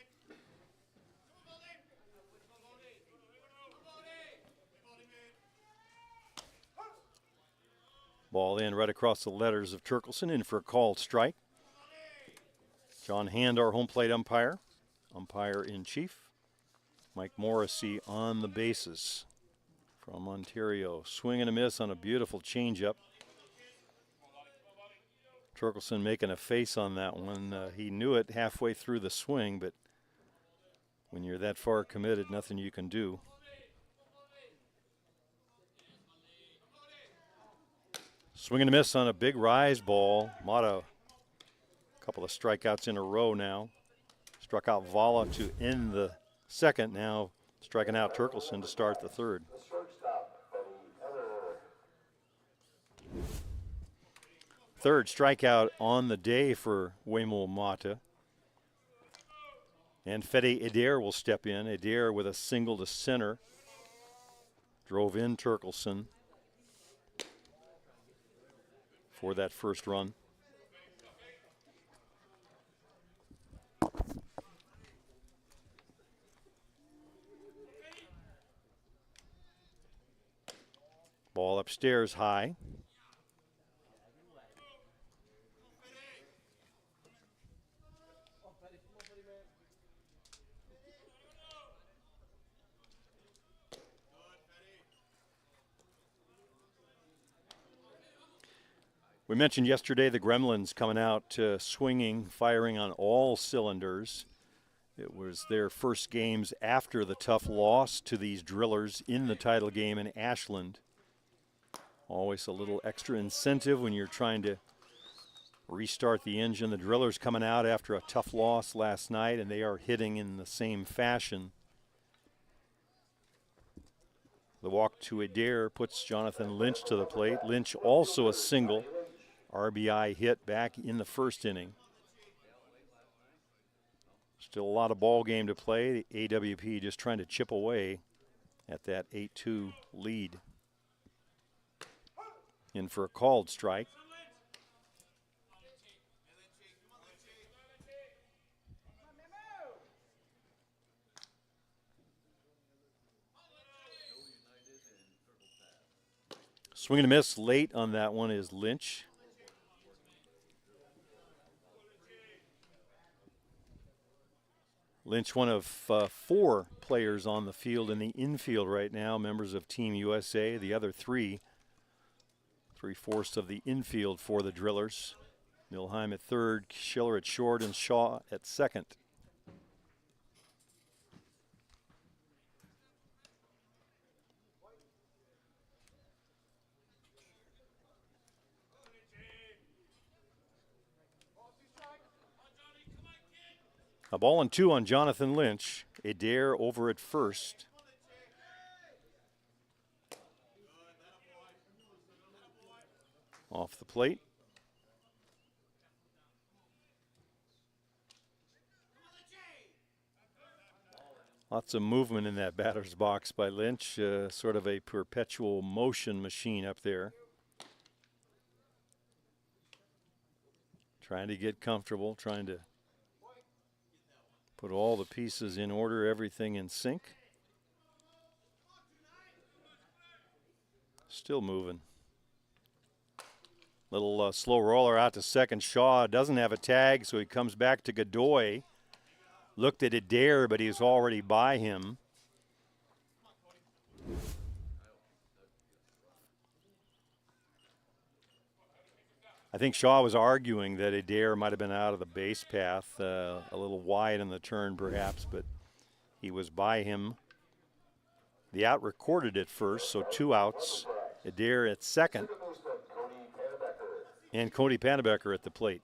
Ball in right across the letters of Turkelson, in for a called strike. John Hand, our home plate umpire. Umpire in chief. Mike Morrissey on the bases from Ontario. Swing and a miss on a beautiful changeup. Turkelson making a face on that one. He knew it halfway through the swing, but when you're that far committed, nothing you can do. Swing and a miss on a big rise ball. Mata, a couple of strikeouts in a row now. Struck out Vala to end the second. Now striking out Turkelson to start the third. Third strikeout on the day for Waymo Mata. And Fede Adair will step in. Adair with a single to center. Drove in Turkelson for that first run. Ball upstairs high. We mentioned yesterday the Gremlins coming out swinging, firing on all cylinders. It was their first games after the tough loss to these Drillers in the title game in Ashland. Always a little extra incentive when you're trying to restart the engine. The Drillers coming out after a tough loss last night, and they are hitting in the same fashion. The walk to Adair puts Jonathan Lynch to the plate. Lynch also a single. RBI hit back in the first inning. Still a lot of ball game to play. The AWP just trying to chip away at that 8-2 lead. In for a called strike. Swing and a miss late on that one is Lynch. Lynch, one of 4 players on the field in the infield right now, members of Team USA. The other 3, 3/4 of the infield for the Drillers. Milheim at third, Schiller at short, and Shaw at second. A ball and 2 on Jonathan Lynch. Adair over at first. Off the plate. Lots of movement in that batter's box by Lynch. Sort of a perpetual motion machine up there. Trying to get comfortable, trying to put all the pieces in order, everything in sync. Still moving. Little slow roller out to second. Shaw doesn't have a tag, so he comes back to Godoy. Looked at Adair, but he was already by him. I think Shaw was arguing that Adair might have been out of the base path, a little wide on the turn perhaps, but he was by him. The out recorded at first, so 2 outs. Adair at second. And Cody Pannebecker at the plate.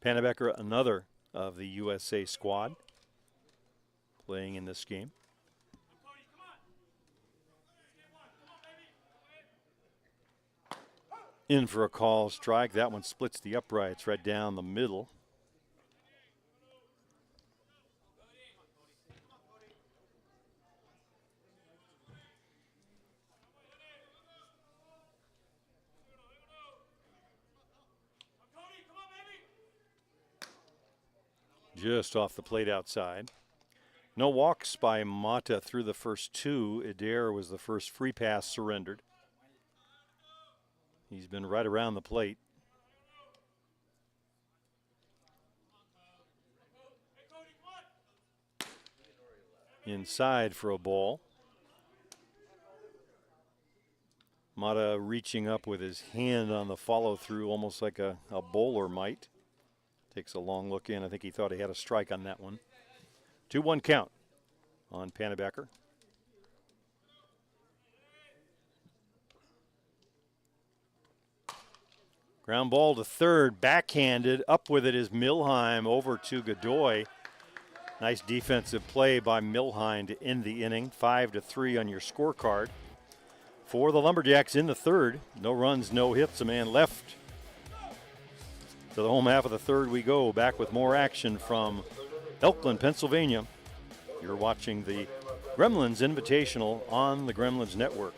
Pannebecker, another of the USA squad, playing in this game. In for a call strike. That one splits the uprights right down the middle. Just off the plate outside. No walks by Mata through the first 2. Adair was the first free pass surrendered. He's been right around the plate. Inside for a ball. Mata reaching up with his hand on the follow through, almost like a bowler might. Takes a long look in. I think he thought he had a strike on that one. 2-1 count on Pannebecker. Ground ball to third, backhanded. Up with it is Milheim over to Godoy. Nice defensive play by Milheim to end the inning. 5-3 on your scorecard. For the Lumberjacks in the third. No runs, no hits, a man left. To the home half of the third we go. Back with more action from Elkland, Pennsylvania. You're watching the Gremlins Invitational on the Gremlins Network.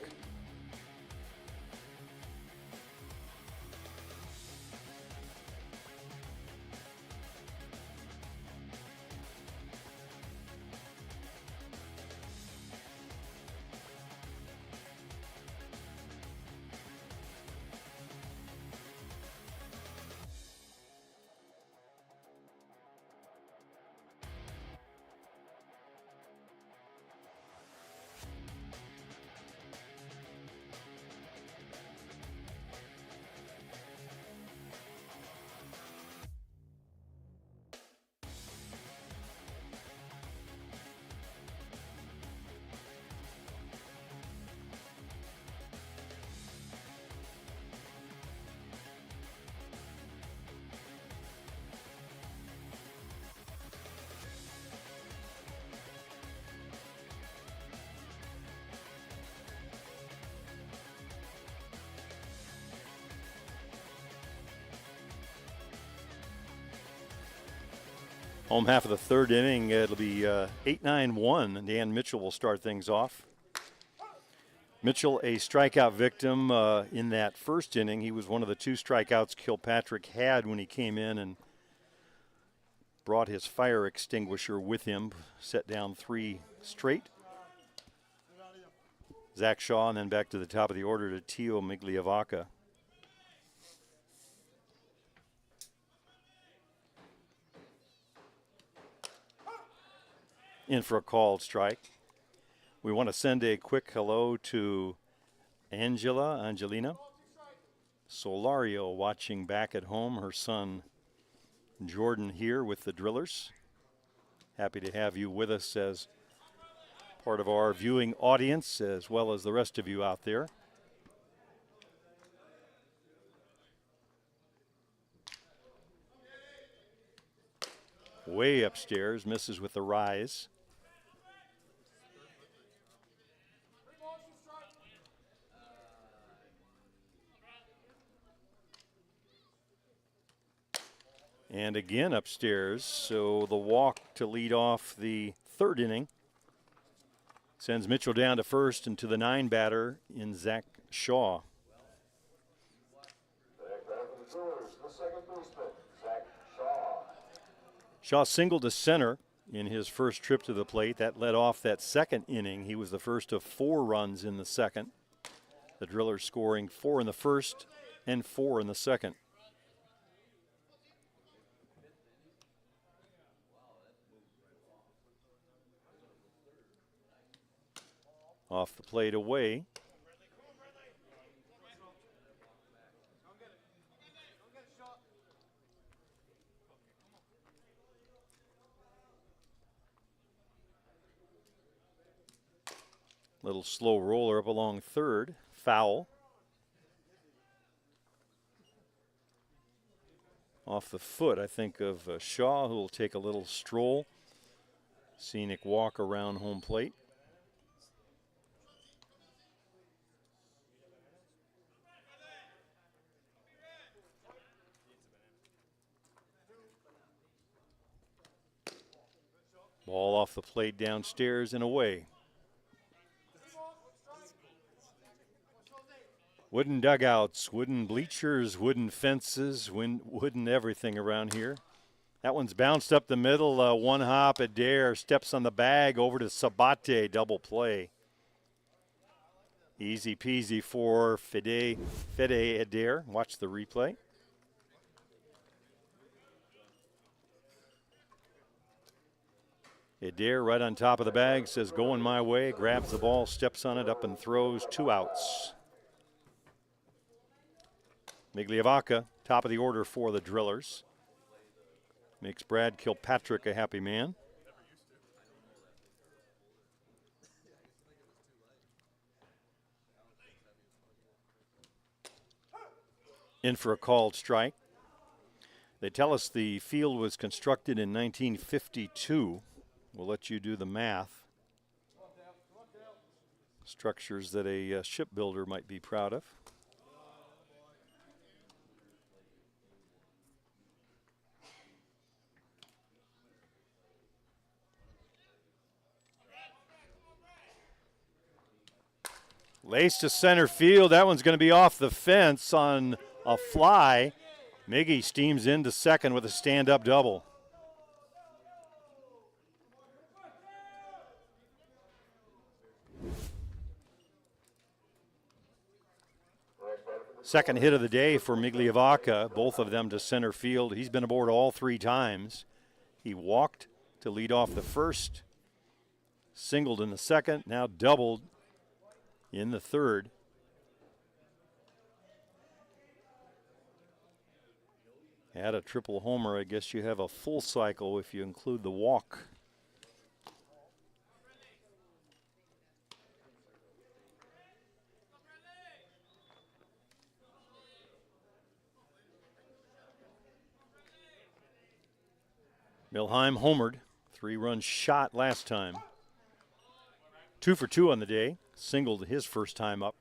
Home half of the third inning, it'll be 8-9-1. Dan Mitchell will start things off. Mitchell, a strikeout victim in that first inning. He was one of the 2 strikeouts Kilpatrick had when he came in and brought his fire extinguisher with him, set down 3 straight. Zach Shaw, and then back to the top of the order to Tio Migliavaca. In for a called strike. We want to send a quick hello to Angelina Solario watching back at home. Her son Jordan here with the Drillers. Happy to have you with us as part of our viewing audience, as well as the rest of you out there. Way upstairs, misses with the rise. And again upstairs, so the walk to lead off the 3rd inning sends Mitchell down to first and to the 9 batter in Zach Shaw. Shaw singled to center in his first trip to the plate. That led off that 2nd inning. He was the first of 4 runs in the 2nd. The Drillers scoring 4 in the 1st and 4 in the 2nd. Off the plate away. Little slow roller up along 3rd. Foul. Off the foot, I think, of Shaw, who will take a little stroll. Scenic walk around home plate. Ball off the plate downstairs and away. Wooden dugouts, wooden bleachers, wooden fences, wooden everything around here. That one's bounced up the middle. One hop, Adair steps on the bag over to Sabate, double play. Easy peasy for Fede Adair. Watch the replay. Adair right on top of the bag says going my way, grabs the ball, steps on it, up and throws. 2 outs. Migliavaca, top of the order for the Drillers. Makes Brad Kilpatrick a happy man. In for a called strike. They tell us the field was constructed in 1952. We'll let you do the math. Structures that a shipbuilder might be proud of. Lace to center field. That one's going to be off the fence on a fly. Miggy steams into second with a stand-up double. Second hit of the day for Migliavaca, both of them to center field. He's been aboard all 3 times. He walked to lead off the first, singled in the second, now doubled in the 3rd. Had a triple homer. I guess you have a full cycle if you include the walk. Milheim homered, 3-run shot last time. 2 for 2 on the day, singled his first time up.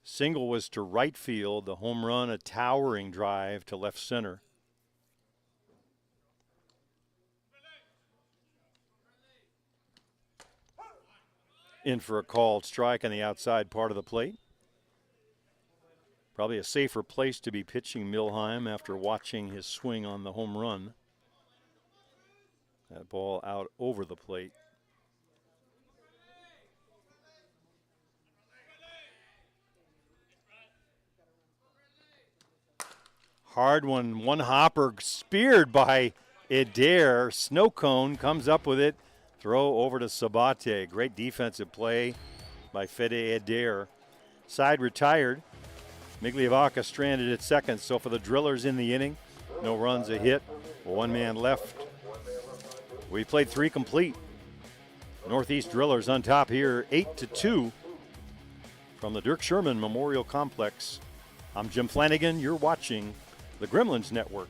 Single was to right field, the home run, a towering drive to left center. In for a called strike on the outside part of the plate. Probably a safer place to be pitching Milheim after watching his swing on the home run. That ball out over the plate. Hard one hopper speared by Adair. Snow cone comes up with it. Throw over to Sabate. Great defensive play by Fede Adair. Side retired. Migliavaca stranded at second. So for the Drillers in the inning, no runs, a hit, one man left. We played 3 complete. Northeast Drillers on top here, 8-2 from the Dirk Sherman Memorial Complex. I'm Jim Flanagan. You're watching the Gremlins Network.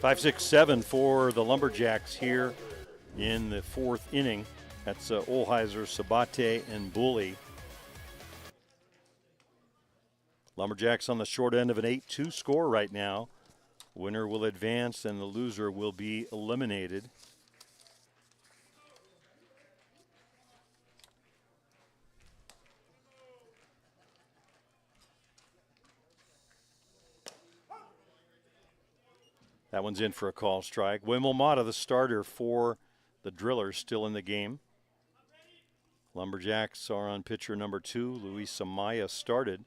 Five, 6, 7 for the Lumberjacks here in the 4th inning. That's Olheiser, Sabate, and Bully. Lumberjacks on the short end of an 8-2 score right now. Winner will advance and the loser will be eliminated. That one's in for a call strike. Wimel Mata, the starter for the Drillers, still in the game. Lumberjacks are on pitcher number 2. Luis Amaya started.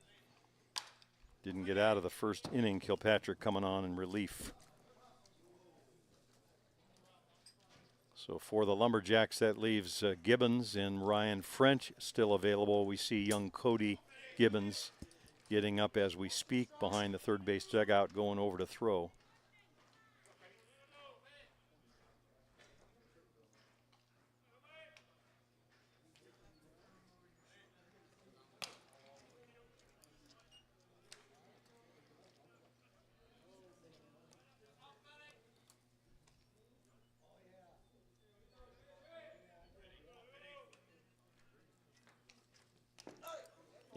Didn't get out of the first inning. Kilpatrick coming on in relief. So for the Lumberjacks, that leaves Gibbons and Ryan French still available. We see young Cody Gibbons getting up as we speak behind the third base dugout, going over to throw.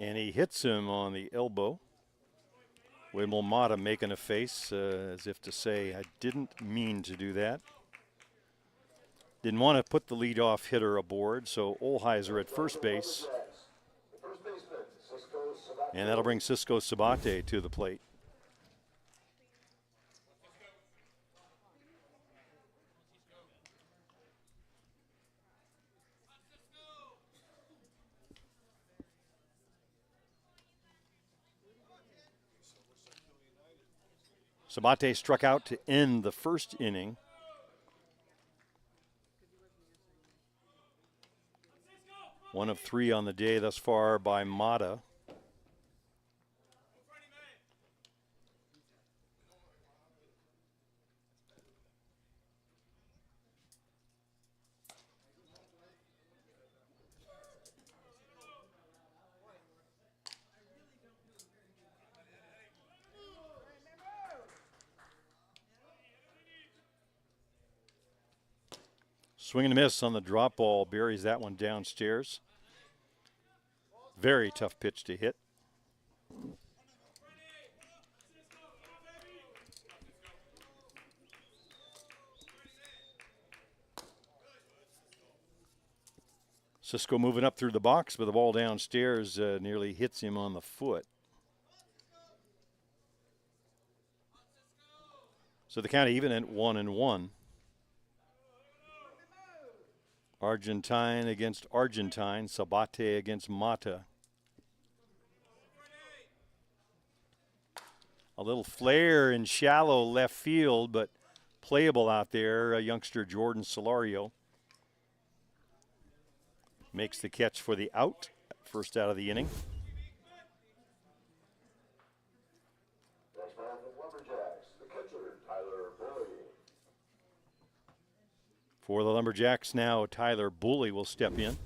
And he hits him on the elbow. Wimel Mata making a face as if to say, I didn't mean to do that. Didn't want to put the leadoff hitter aboard, so Olheiser at first base. And that'll bring Cisco Sabate to the plate. Sabate struck out to end the first inning. One of 3 on the day thus far by Mata. Swing and a miss on the drop ball. Buries that one downstairs. Very tough pitch to hit. Cisco moving up through the box with the ball downstairs, nearly hits him on the foot. So the count even at 1-1. Argentine against Argentine, Sabate against Mata. A little flare in shallow left field, but playable out there. Youngster Jordan Solario makes the catch for the out, first out of the inning. Next man from Lumberjacks, the catcher, Tyler Bully. For the Lumberjacks now, Tyler Bully will step in.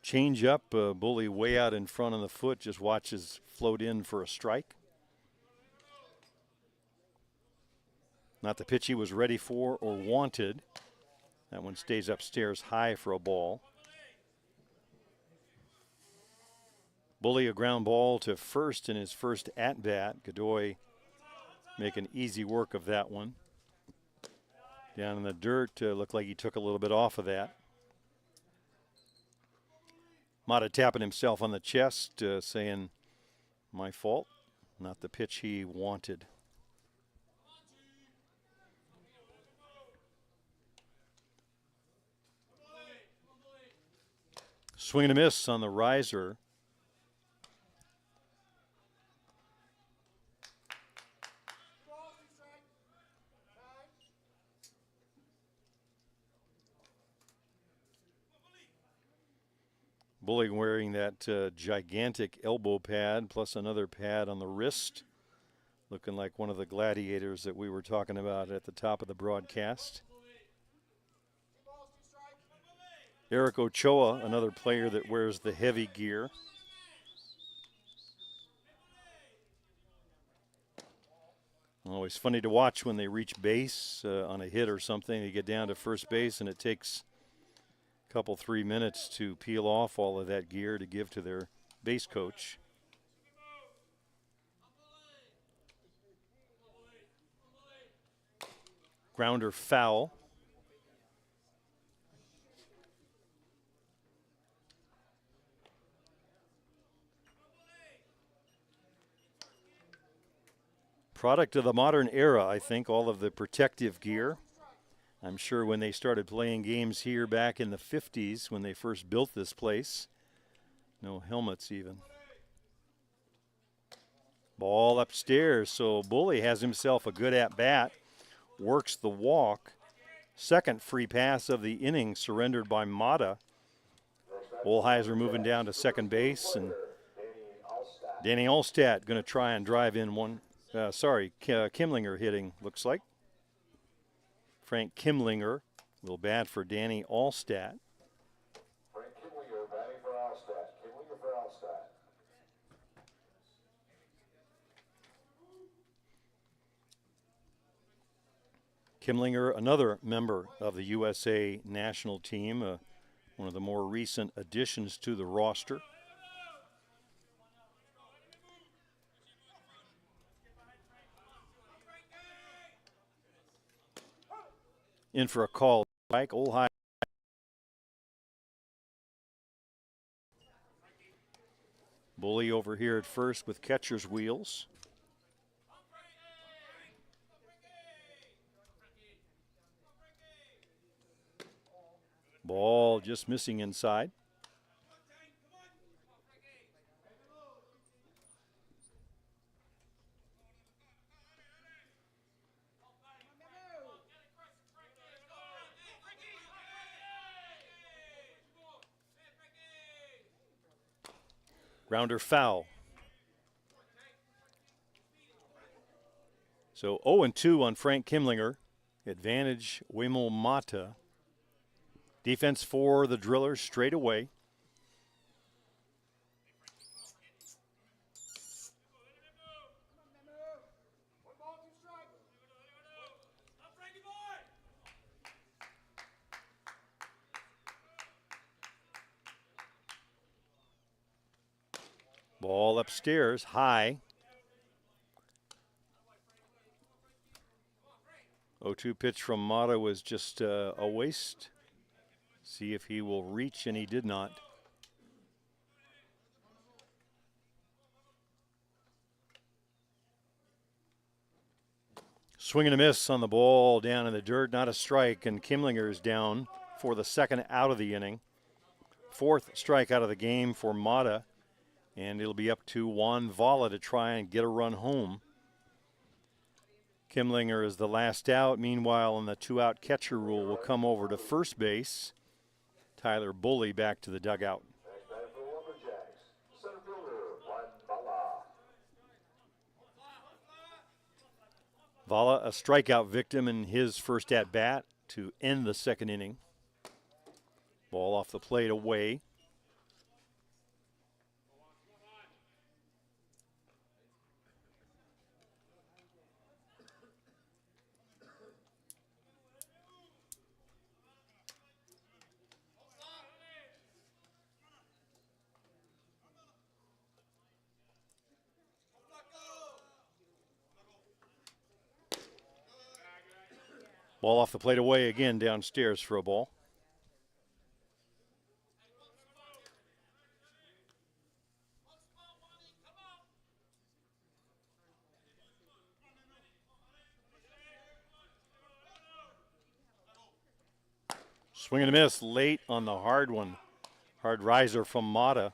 Change up, Bully way out in front of the foot, just watches float in for a strike. Not the pitch he was ready for or wanted. That one stays upstairs high for a ball. Bully a ground ball to first in his first at-bat. Godoy making easy work of that one. Down in the dirt, looked like he took a little bit off of that. Mata tapping himself on the chest, saying, my fault, not the pitch he wanted. Swing and a miss on the riser. Bully wearing that gigantic elbow pad plus another pad on the wrist. Looking like one of the gladiators that we were talking about at the top of the broadcast. Eric Ochoa, another player that wears the heavy gear. Always funny to watch when they reach base on a hit or something. They get down to first base and it takes a couple, 3 minutes to peel off all of that gear to give to their base coach. Grounder foul. Product of the modern era, I think, all of the protective gear. I'm sure when they started playing games here back in the 50s, when they first built this place, no helmets even. Ball upstairs, so Bully has himself a good at-bat, works the walk. Second free pass of the inning surrendered by Mata. Olheiser moving down to second base, and Danny Alstat going to try and drive in one. Kimlinger hitting, looks like. Frank Kimlinger, a little bad for Danny Alstat. Frank Kimlinger batting for Alstat. Kimlinger for Alstat. Kimlinger, another member of the USA national team, one of the more recent additions to the roster. In for a call, Mike Olheiser. Bully over here at first with catcher's wheels. Ball just missing inside. Grounder foul. So 0-2 on Frank Kimlinger. Advantage Wemel Mata. Defense for the Drillers straight away. Ball upstairs, high. 0-2 pitch from Mata was just a waste. See if he will reach, and he did not. Swing and a miss on the ball down in the dirt, not a strike, and Kimlinger is down for the second out of the inning. 4th strikeout of the game for Mata, and it'll be up to Juan Vala to try and get a run home. Kimlinger is the last out. Meanwhile, in the 2-out catcher rule, will come over to first base. Tyler Bully back to the dugout. Next batter for the Lumberjacks, center fielder Juan Bala. Vala, a strikeout victim in his first at-bat to end the 2nd inning. Ball off the plate away. Ball off the plate away again downstairs for a ball. Swing and a miss late on the hard one. Hard riser from Mata.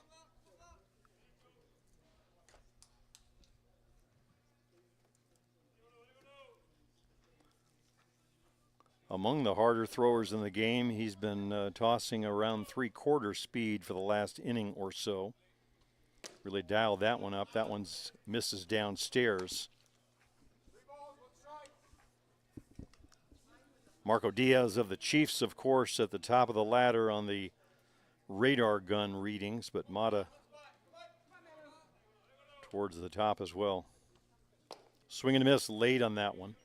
Among the harder throwers in the game, he's been tossing around 3/4 speed for the last inning or so. Really dialed that one up. That one's misses downstairs. Marco Diaz of the Chiefs, of course, at the top of the ladder on the radar gun readings, but Mata towards the top as well. Swing and a miss late on that one.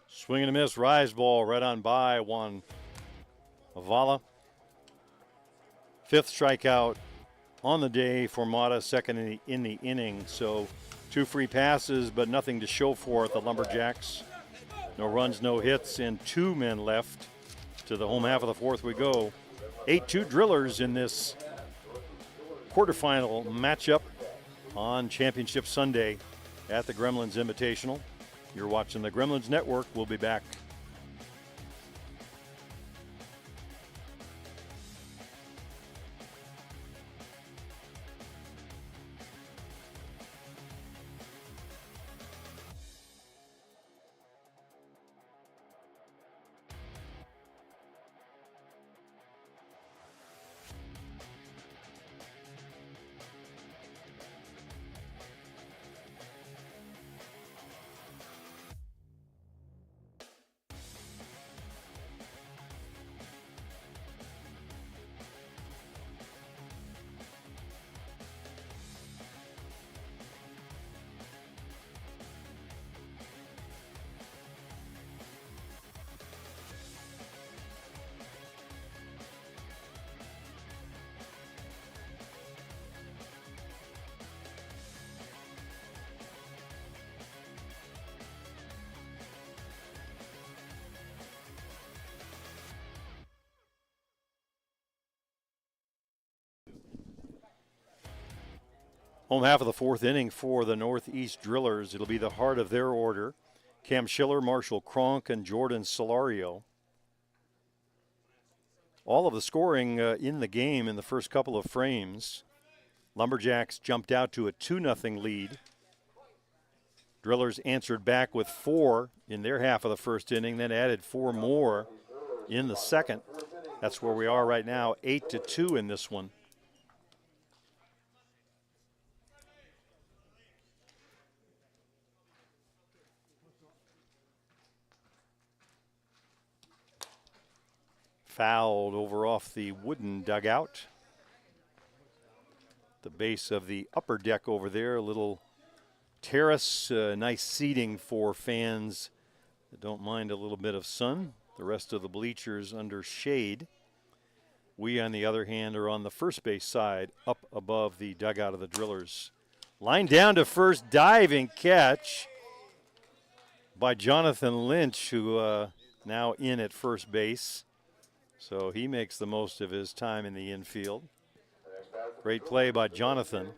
Swing and a miss, rise ball right on by Juan Vala. 5th strikeout on the day for Mata, 2nd in the inning. So 2 free passes, but nothing to show for it. The Lumberjacks. No runs, no hits, and 2 men left. To the home half of the 4th we go. 8-2 Drillers in this quarterfinal matchup on Championship Sunday at the Gremlins Invitational. You're watching the Gremlins Network. We'll be back. Home half of the 4th inning for the Northeast Drillers. It'll be the heart of their order. Cam Schiller, Marshall Cronk, and Jordan Solario. All of the scoring in the game in the first couple of frames. Lumberjacks jumped out to a 2-0 lead. Drillers answered back with 4 in their half of the first inning, then added 4 more in the second. That's where we are right now, 8-2 in this one. Fouled over off the wooden dugout. The base of the upper deck over there, a little terrace, nice seating for fans that don't mind a little bit of sun. The rest of the bleachers under shade. We, on the other hand, are on the first base side, up above the dugout of the Drillers. Line down to first, diving catch by Jonathan Lynch, who now in at first base. So he makes the most of his time in the infield. Great play by Jonathan.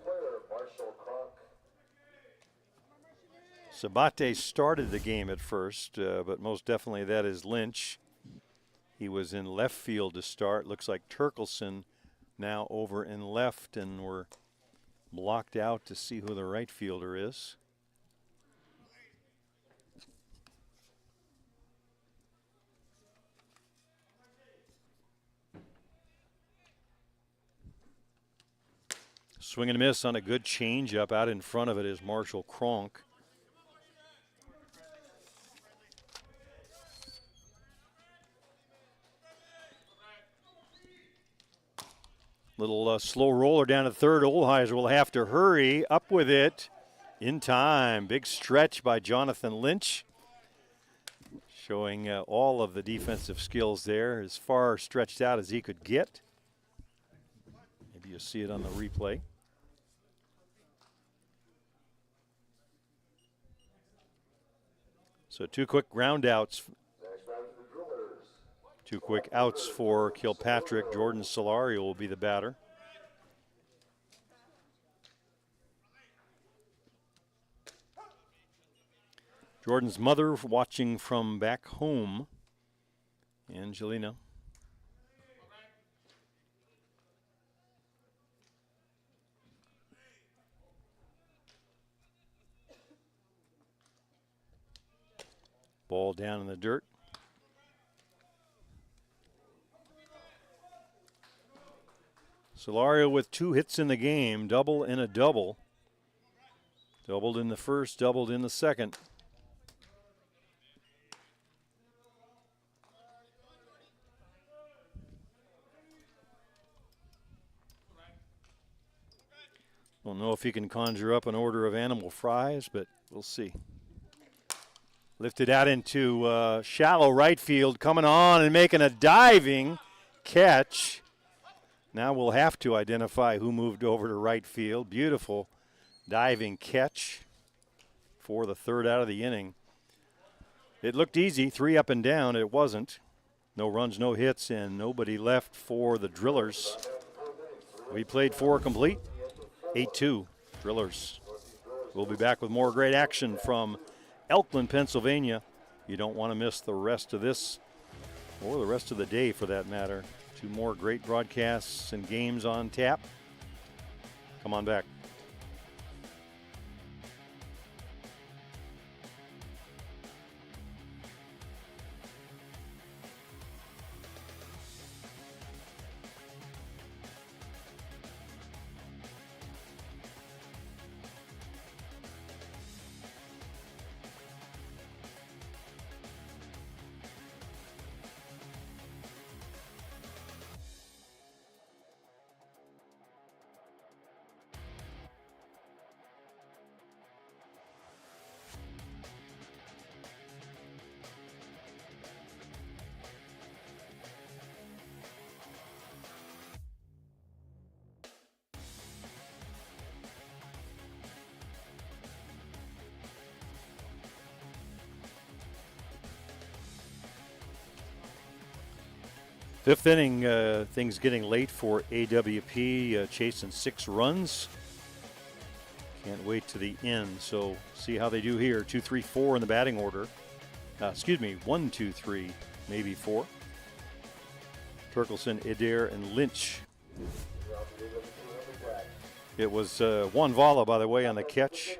Sabate started the game at first, but most definitely that is Lynch. He was in left field to start. Looks like Turkelson now over in left, and we're blocked out to see who the right fielder is. Swing and a miss on a good changeup. Out in front of it is Marshall Cronk. Little slow roller down to third. Olheiser will have to hurry up with it in time. Big stretch by Jonathan Lynch, showing all of the defensive skills there, as far stretched out as he could get. Maybe you'll see it on the replay. So two quick ground outs. Two quick outs for Kilpatrick. Jordan Solario will be the batter. Jordan's mother watching from back home, Angelina. Ball down in the dirt. Solario with 2 hits in the game, double and a double. Doubled in the first, doubled in the second. Don't know if he can conjure up an order of animal fries, but we'll see. Lifted out into shallow right field, coming on and making a diving catch. Now we'll have to identify who moved over to right field. Beautiful diving catch for the third out of the inning. It looked easy, 3 up and down. It wasn't. No runs, no hits, and nobody left for the Drillers. We played 4 complete, 8-2 Drillers. We'll be back with more great action from Elkland, Pennsylvania. You don't want to miss the rest of this, or the rest of the day for that matter. 2 more great broadcasts and games on tap. Come on back. Fifth inning, things getting late for AWP, chasing 6 runs. Can't wait to the end, so see how they do here. 2, 3, 4 in the batting order. 1, 2, 3, maybe 4. Turkelson, Adair, and Lynch. It was Juan Vala, by the way, on the catch.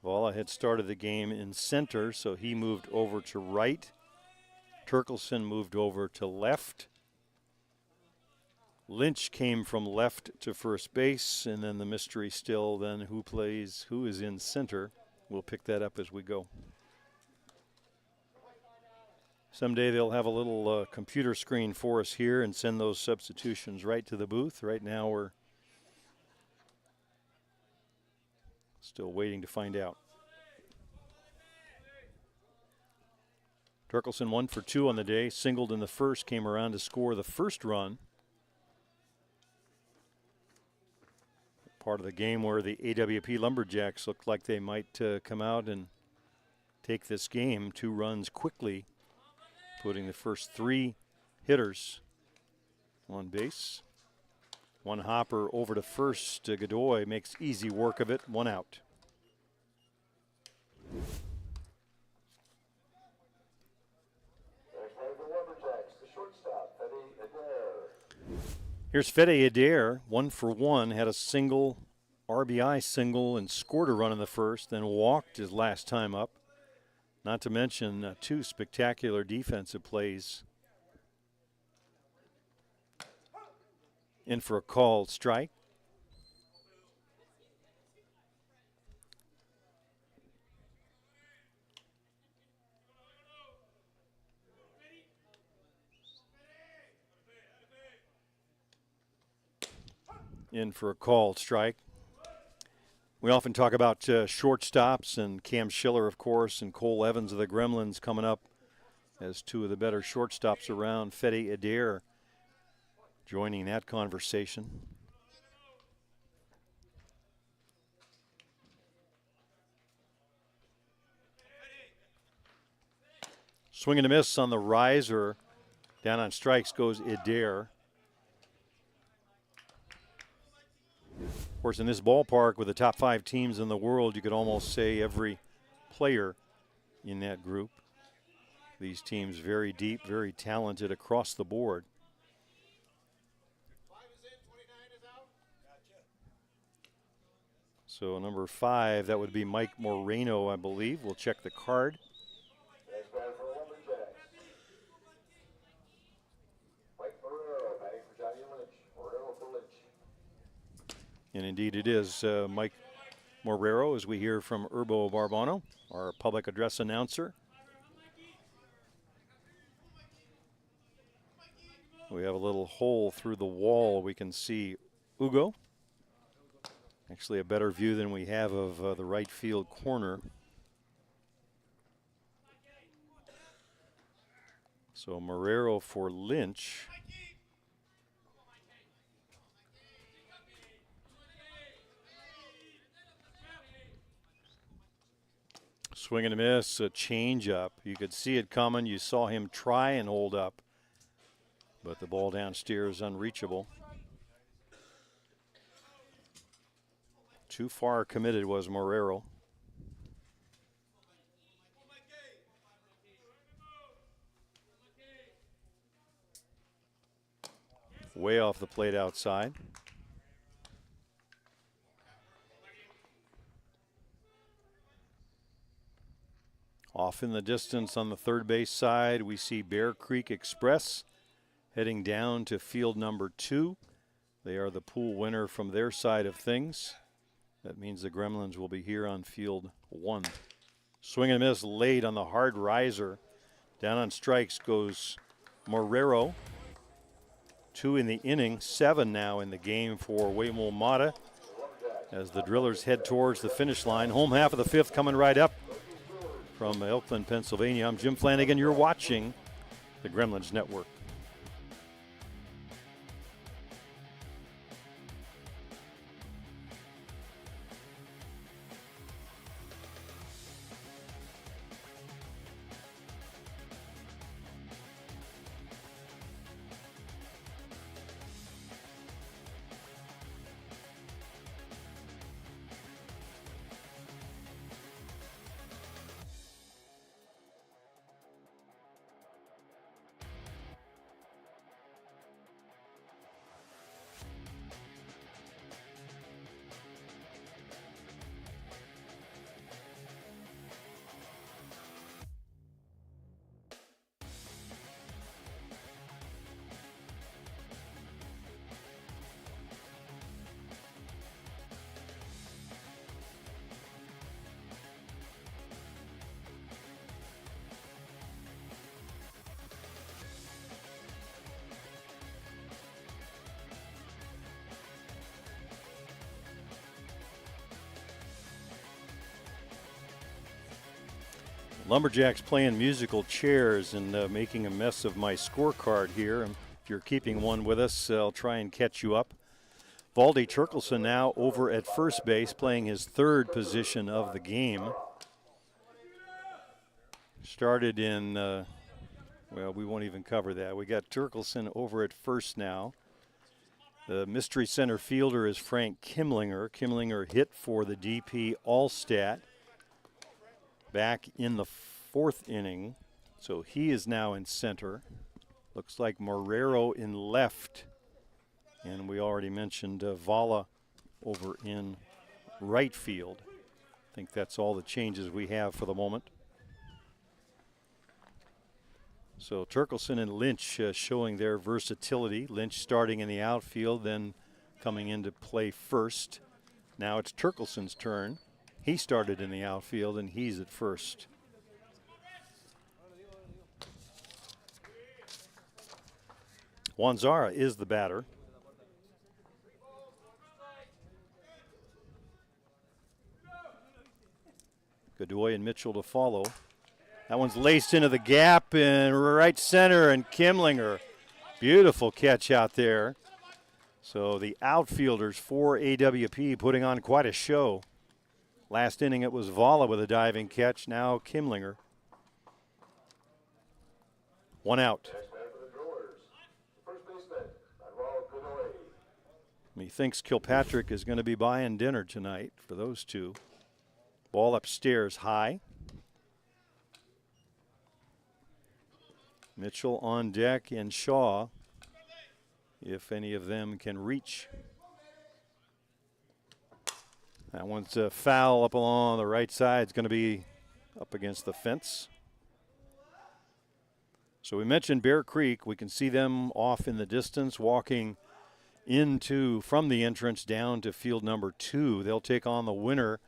Vala had started the game in center, so he moved over to right. Turkelson moved over to left. Lynch came from left to first base, and then the mystery still then who is in center. We'll pick that up as we go. Someday they'll have a little computer screen for us here and send those substitutions right to the booth. Right now we're still waiting to find out. Turkelson 1 for 2 on the day. Singled in the first, came around to score the first run. Part of the game where the AWP Lumberjacks looked like they might come out and take this game. 2 runs quickly, putting the first 3 hitters on base. 1 hopper over to first. Godoy makes easy work of it. 1 out. Next man for the Lumberjacks, the shortstop, Fede Adair. Here's Fede Adair, 1 for 1, had a single, RBI single, and scored a run in the first, then walked his last time up. Not to mention 2 spectacular defensive plays. In for a called strike. In for a called strike. We often talk about shortstops, and Cam Schiller, of course, and Cole Evans of the Gremlins coming up as 2 of the better shortstops around. Fede Adair joining that conversation. Swing and a miss on the riser. Down on strikes goes Adair. Of course, in this ballpark with the top 5 teams in the world, you could almost say every player in that group. These teams very deep, very talented across the board. So number 5, that would be Mike Moreno, I believe. We'll check the card. Next man for the Lumberjacks, Mike Morero, batting for Johnny Lynch. Morero for Lynch. And indeed it is Mike Morero, as we hear from Urbo Barbano, our public address announcer. We have a little hole through the wall. We can see Ugo. Actually a better view than we have of the right field corner. So Morero for Lynch. Swing and a miss, a change up. You could see it coming. You saw him try and hold up, but the ball downstairs unreachable. Too far committed was Morero. Way off the plate outside. Off in the distance on the third base side, we see Bear Creek Express heading down to field number 2. They are the pool winner from their side of things. That means the Gremlins will be here on field 1. Swing and miss late on the hard riser. Down on strikes goes Morero. 2 in the inning, 7 now in the game for Waymo Mata as the Drillers head towards the finish line. Home half of the 5th coming right up from Elkland, Pennsylvania. I'm Jim Flanagan. You're watching the Gremlins Network. Lumberjacks playing musical chairs and making a mess of my scorecard here. If you're keeping one with us, I'll try and catch you up. Valdi Turkelson now over at first base, playing his third position of the game. Started in, well, we won't even cover that. We got Turkelson over at first now. The mystery center fielder is Frank Kimlinger. Kimlinger hit for the DP All-Stat back in the fourth inning. So he is now in center. Looks like Marrero in left. And we already mentioned Vala over in right field. I think that's all the changes we have for the moment. So Turkelson and Lynch showing their versatility. Lynch starting in the outfield, then coming into play first. Now it's Turkelson's turn. He started in the outfield, and he's at first. Wanzara is the batter. Godoy and Mitchell to follow. That one's laced into the gap in right center, and Kimlinger. Beautiful catch out there. So the outfielders for AWP putting on quite a show. Last inning it was Vala with a diving catch. Now Kimlinger. One out. Methinks Kilpatrick is going to be buying dinner tonight for those two. Ball upstairs high. Mitchell on deck and Shaw, if any of them can reach. That one's a foul up along the right side. It's going to be up against the fence. So we mentioned Bear Creek. We can see them off in the distance walking from the entrance down to field number 2. They'll take on the winner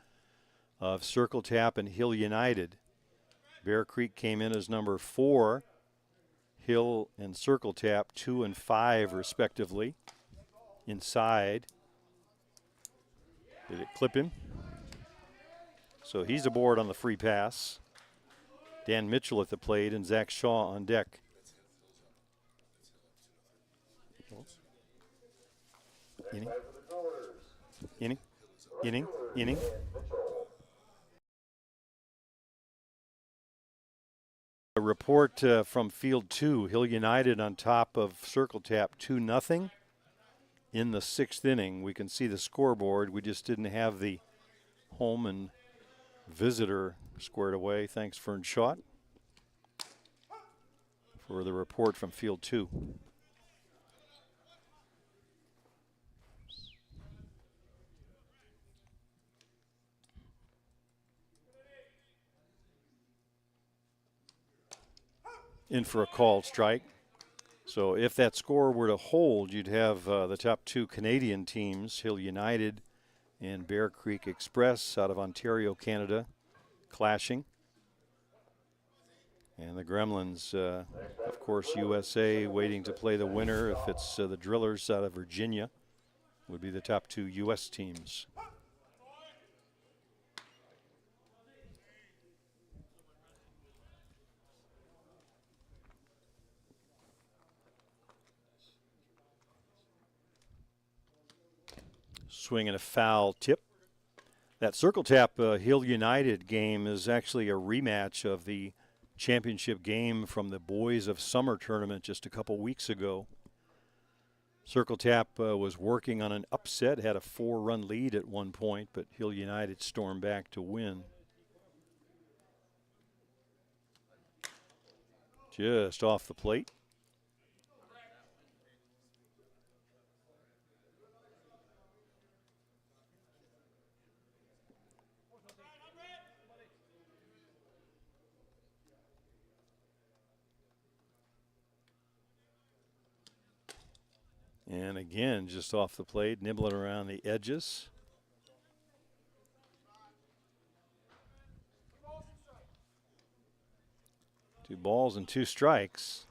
of Circle Tap and Hill United. Bear Creek came in as number 4. Hill and Circle Tap 2 and 5 respectively. Inside. Did it clip him? So he's aboard on the free pass. Dan Mitchell at the plate and Zach Shaw on deck. Inning. A report from Field 2, Hill United on top of Circle Tap 2-0 in the 6th inning. We can see the scoreboard. We just didn't have the home and visitor squared away. Thanks, Fern Schott, for the report from Field 2. In for a called strike. So if that score were to hold, you'd have the top 2 Canadian teams, Hill United and Bear Creek Express out of Ontario, Canada, clashing. And the Gremlins, of course, USA waiting to play the winner. If it's the Drillers out of Virginia, would be the top 2 U.S. teams. Swing and a foul tip. That Circle Tap Hill United game is actually a rematch of the championship game from the Boys of Summer tournament just a couple weeks ago. Circle Tap was working on an upset, had a 4-run lead at one point, but Hill United stormed back to win. Just off the plate. And again, just off the plate, nibbling around the edges. Two balls and 2 strikes.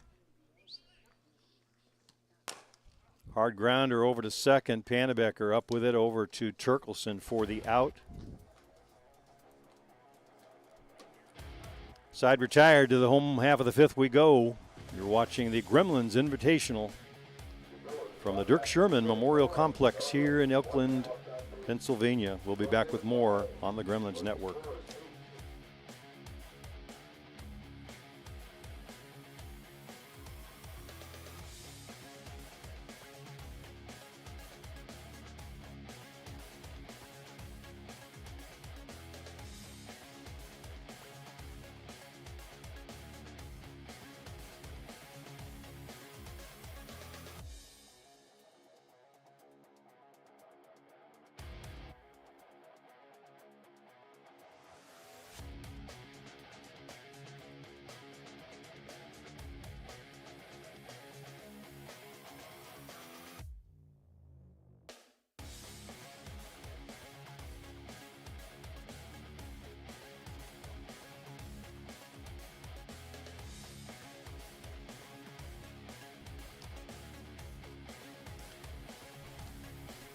Hard grounder over to second. Pannebecker up with it over to Turkelson for the out. Side retired to the home half of the 5th we go. You're watching the Gremlins Invitational. from the Dirk Sherman Memorial Complex here in Elkland, Pennsylvania. We'll be back with more on the Gremlins Network.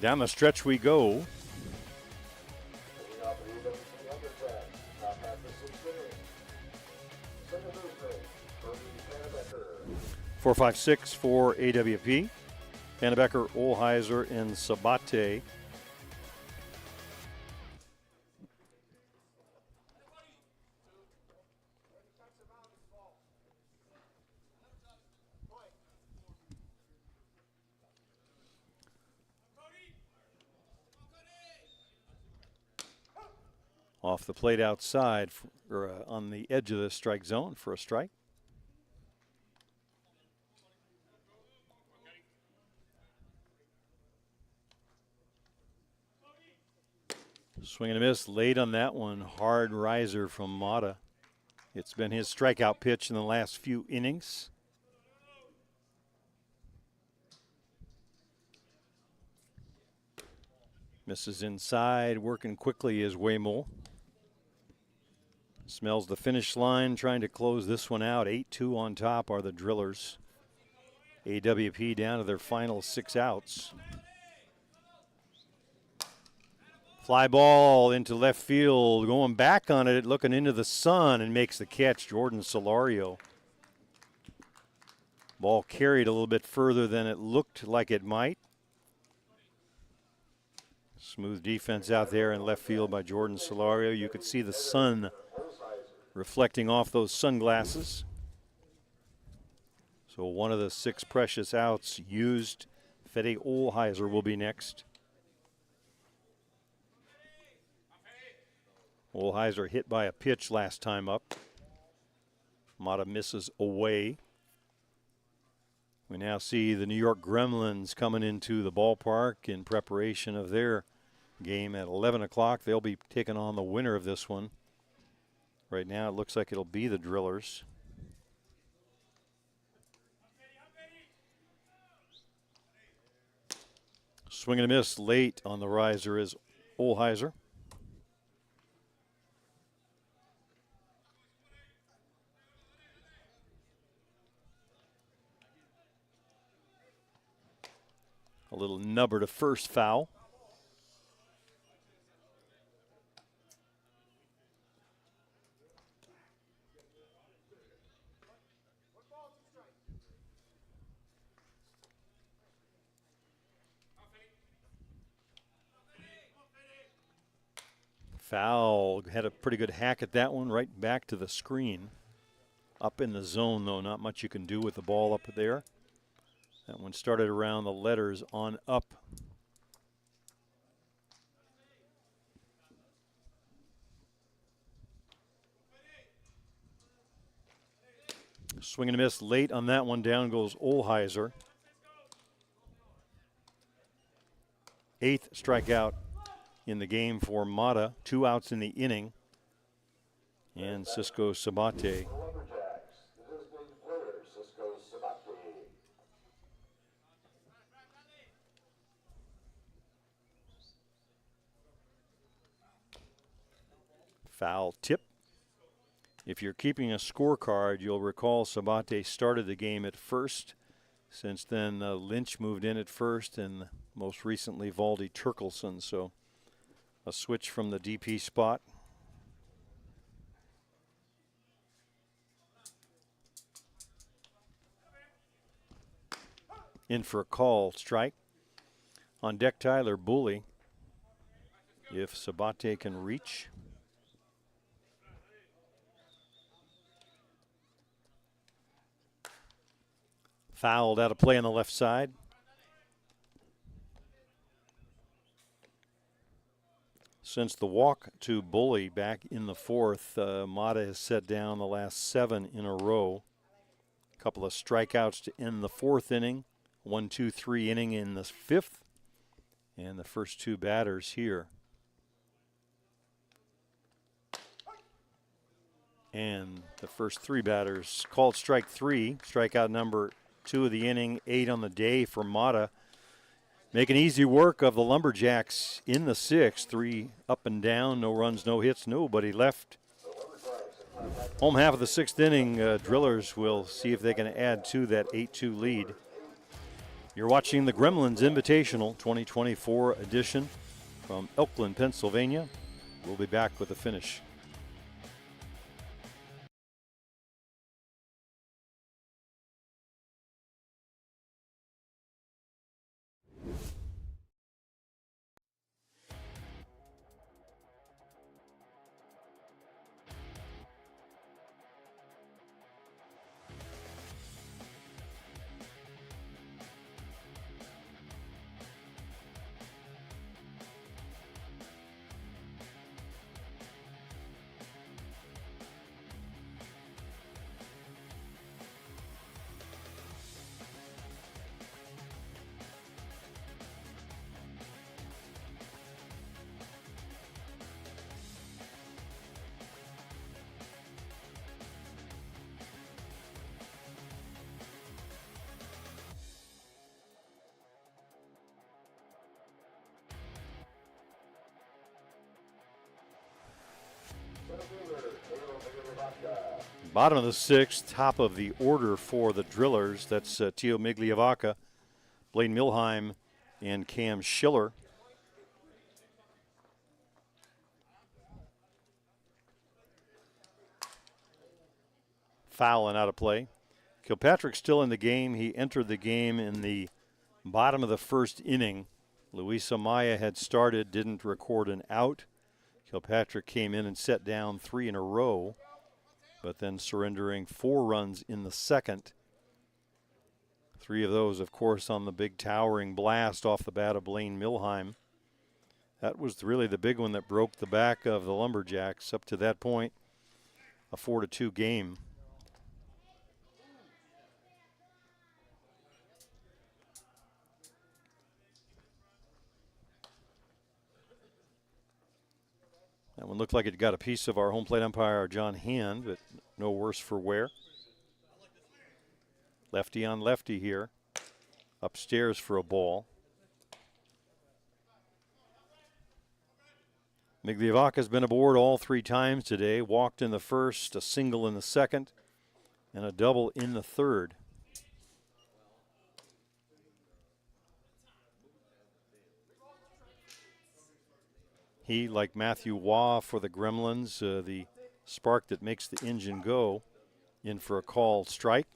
Down the stretch we go. Leading off the Lumberjacks, top half the sixth inning. Second baseman, Fastpitch. 4-5-6 for AWP. Pennebecker, Olheiser, and Sabate. Off the plate outside, on the edge of the strike zone for a strike. Swing and a miss late on that one. Hard riser from Mata. It's been his strikeout pitch in the last few innings. Misses inside, working quickly is Waymole. Smells the finish line, trying to close this one out. 8-2 on top are the Drillers. AWP down to their final 6 outs. Fly ball into left field, going back on it, looking into the sun, and makes the catch, Jordan Solario. Ball carried a little bit further than it looked like it might. Smooth defense out there in left field by Jordan Solario. You could see the sun reflecting off those sunglasses. So one of the 6 precious outs used. Fede Olheiser will be next. Olheiser hit by a pitch last time up. Mata misses away. We now see the New York Gremlins coming into the ballpark in preparation of their game at 11 o'clock. They'll be taking on the winner of this one. Right now, it looks like it'll be the Drillers. Swing and a miss late on the riser is Olheiser. A little nubber to first, foul. Foul. Had a pretty good hack at that one, right back to the screen. Up in the zone, though, not much you can do with the ball up there. That one started around the letters on up. Swing and a miss late on that one. Down goes Olheiser. 8th strikeout in the game for Mata. 2 outs in the inning. And Cisco Sabate. Lumberjacks, the designated player, Cisco Sabate. Foul tip. If you're keeping a scorecard, you'll recall Sabate started the game at first. Since then, Lynch moved in at first, and most recently Valdi Turkelson. So a switch from the DP spot. in for a call strike. On deck, Tyler Bully. If Sabate can reach. Fouled out of play on the left side. Since the walk to Bully back in the fourth, Mata has set down the last 7 in a row. A couple of strikeouts to end the fourth inning. 1-2-3 inning in the fifth. And the first 2 batters here. And the first 3 batters called strike 3. Strikeout number 2 of the inning, 8 on the day for Mata. Making easy work of the Lumberjacks in the sixth. 3 up and down, no runs, no hits, nobody left. Home half of the 6th inning, Drillers will see if they can add to that 8-2 lead. You're watching the Gremlins Invitational 2024 edition from Elkland, Pennsylvania. We'll be back with the finish. Bottom of the 6th, top of the order for the Drillers. That's Tio Migliavaca, Blaine Milheim, and Cam Schiller. Foul and out of play. Kilpatrick's still in the game. He entered the game in the bottom of the 1st inning. Luis Amaya had started, didn't record an out. Kilpatrick came in and set down 3 in a row, but then surrendering 4 runs in the 2nd. 3 of those, of course, on the big towering blast off the bat of Blaine Milheim. That was really the big one that broke the back of the Lumberjacks. Up to that point, a 4-2 game. That one looked like it got a piece of our home plate umpire, John Hand, but no worse for wear. Lefty on lefty here. Upstairs for a ball. Migliavaca's been aboard all 3 times today. Walked in the first, a single in the 2nd, and a double in the 3rd. He, like Matthew Waugh for the Gremlins, the spark that makes the engine go, in for a called strike.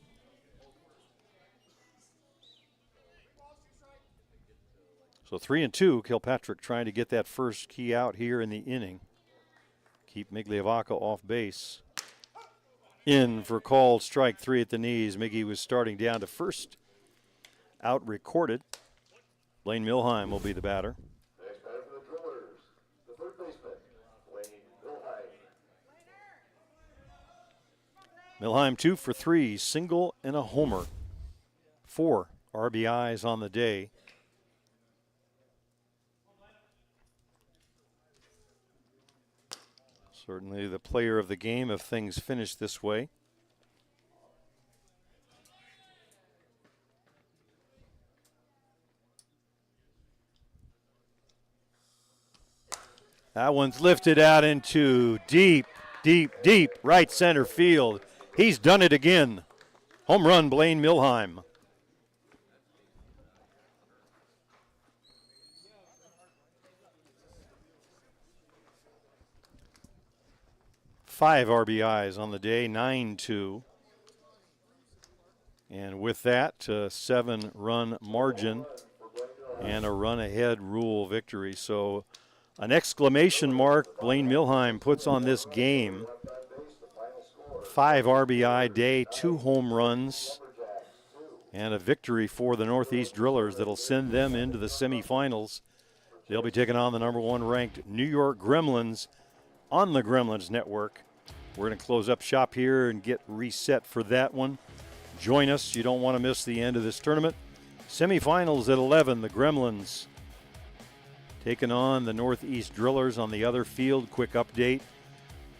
So 3-2, Kilpatrick trying to get that first key out here in the inning. Keep Migliavaca off base. In for called strike 3 at the knees. Miggy was starting down to first. Out recorded. Blaine Milheim will be the batter. Next batter for the Drillers, the 3rd baseman, Blaine Milheim. Milheim 2 for 3, single and a homer. 4 RBIs on the day. Certainly the player of the game if things finish this way. That one's lifted out into deep right center field. He's done it again. Home run, Blaine Milheim. Five RBIs on the day, 9-2. And with that, 7-run margin and a run-ahead rule victory. So an exclamation mark Blaine Milheim puts on this game. 5 RBI day, 2 home runs, and a victory for the Northeast Drillers that'll send them into the semifinals. They'll be taking on the #1 ranked New York Gremlins on the Gremlins Network. We're going to close up shop here and get reset for that one. Join us. You don't want to miss the end of this tournament. Semifinals at 11, the Gremlins taking on the Northeast Drillers on the other field. Quick update.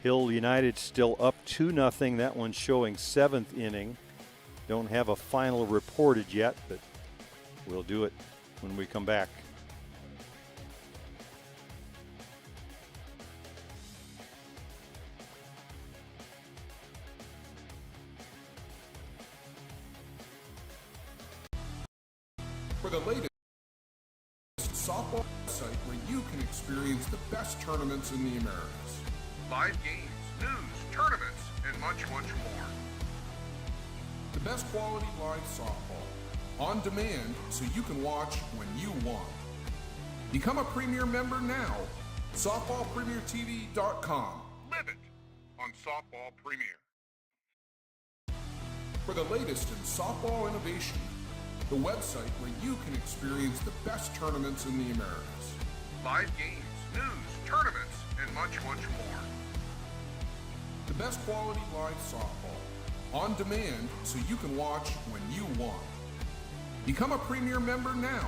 Hill United still up 2-0. That one's showing 7th inning. Don't have a final reported yet, but we'll do it when we come back. For the latest softball site where you can experience the best tournaments in the Americas. Live games, news, tournaments, and much, much more. The best quality live softball. On demand so you can watch when you want. Become a Premier member now. SoftballPremierTV.com. Live it on Softball Premier. For the latest in softball innovation, the website where you can experience the best tournaments in the Americas. Live games, news, tournaments, and much, much more. The best quality live softball. On demand so you can watch when you want. Become a Premier member now.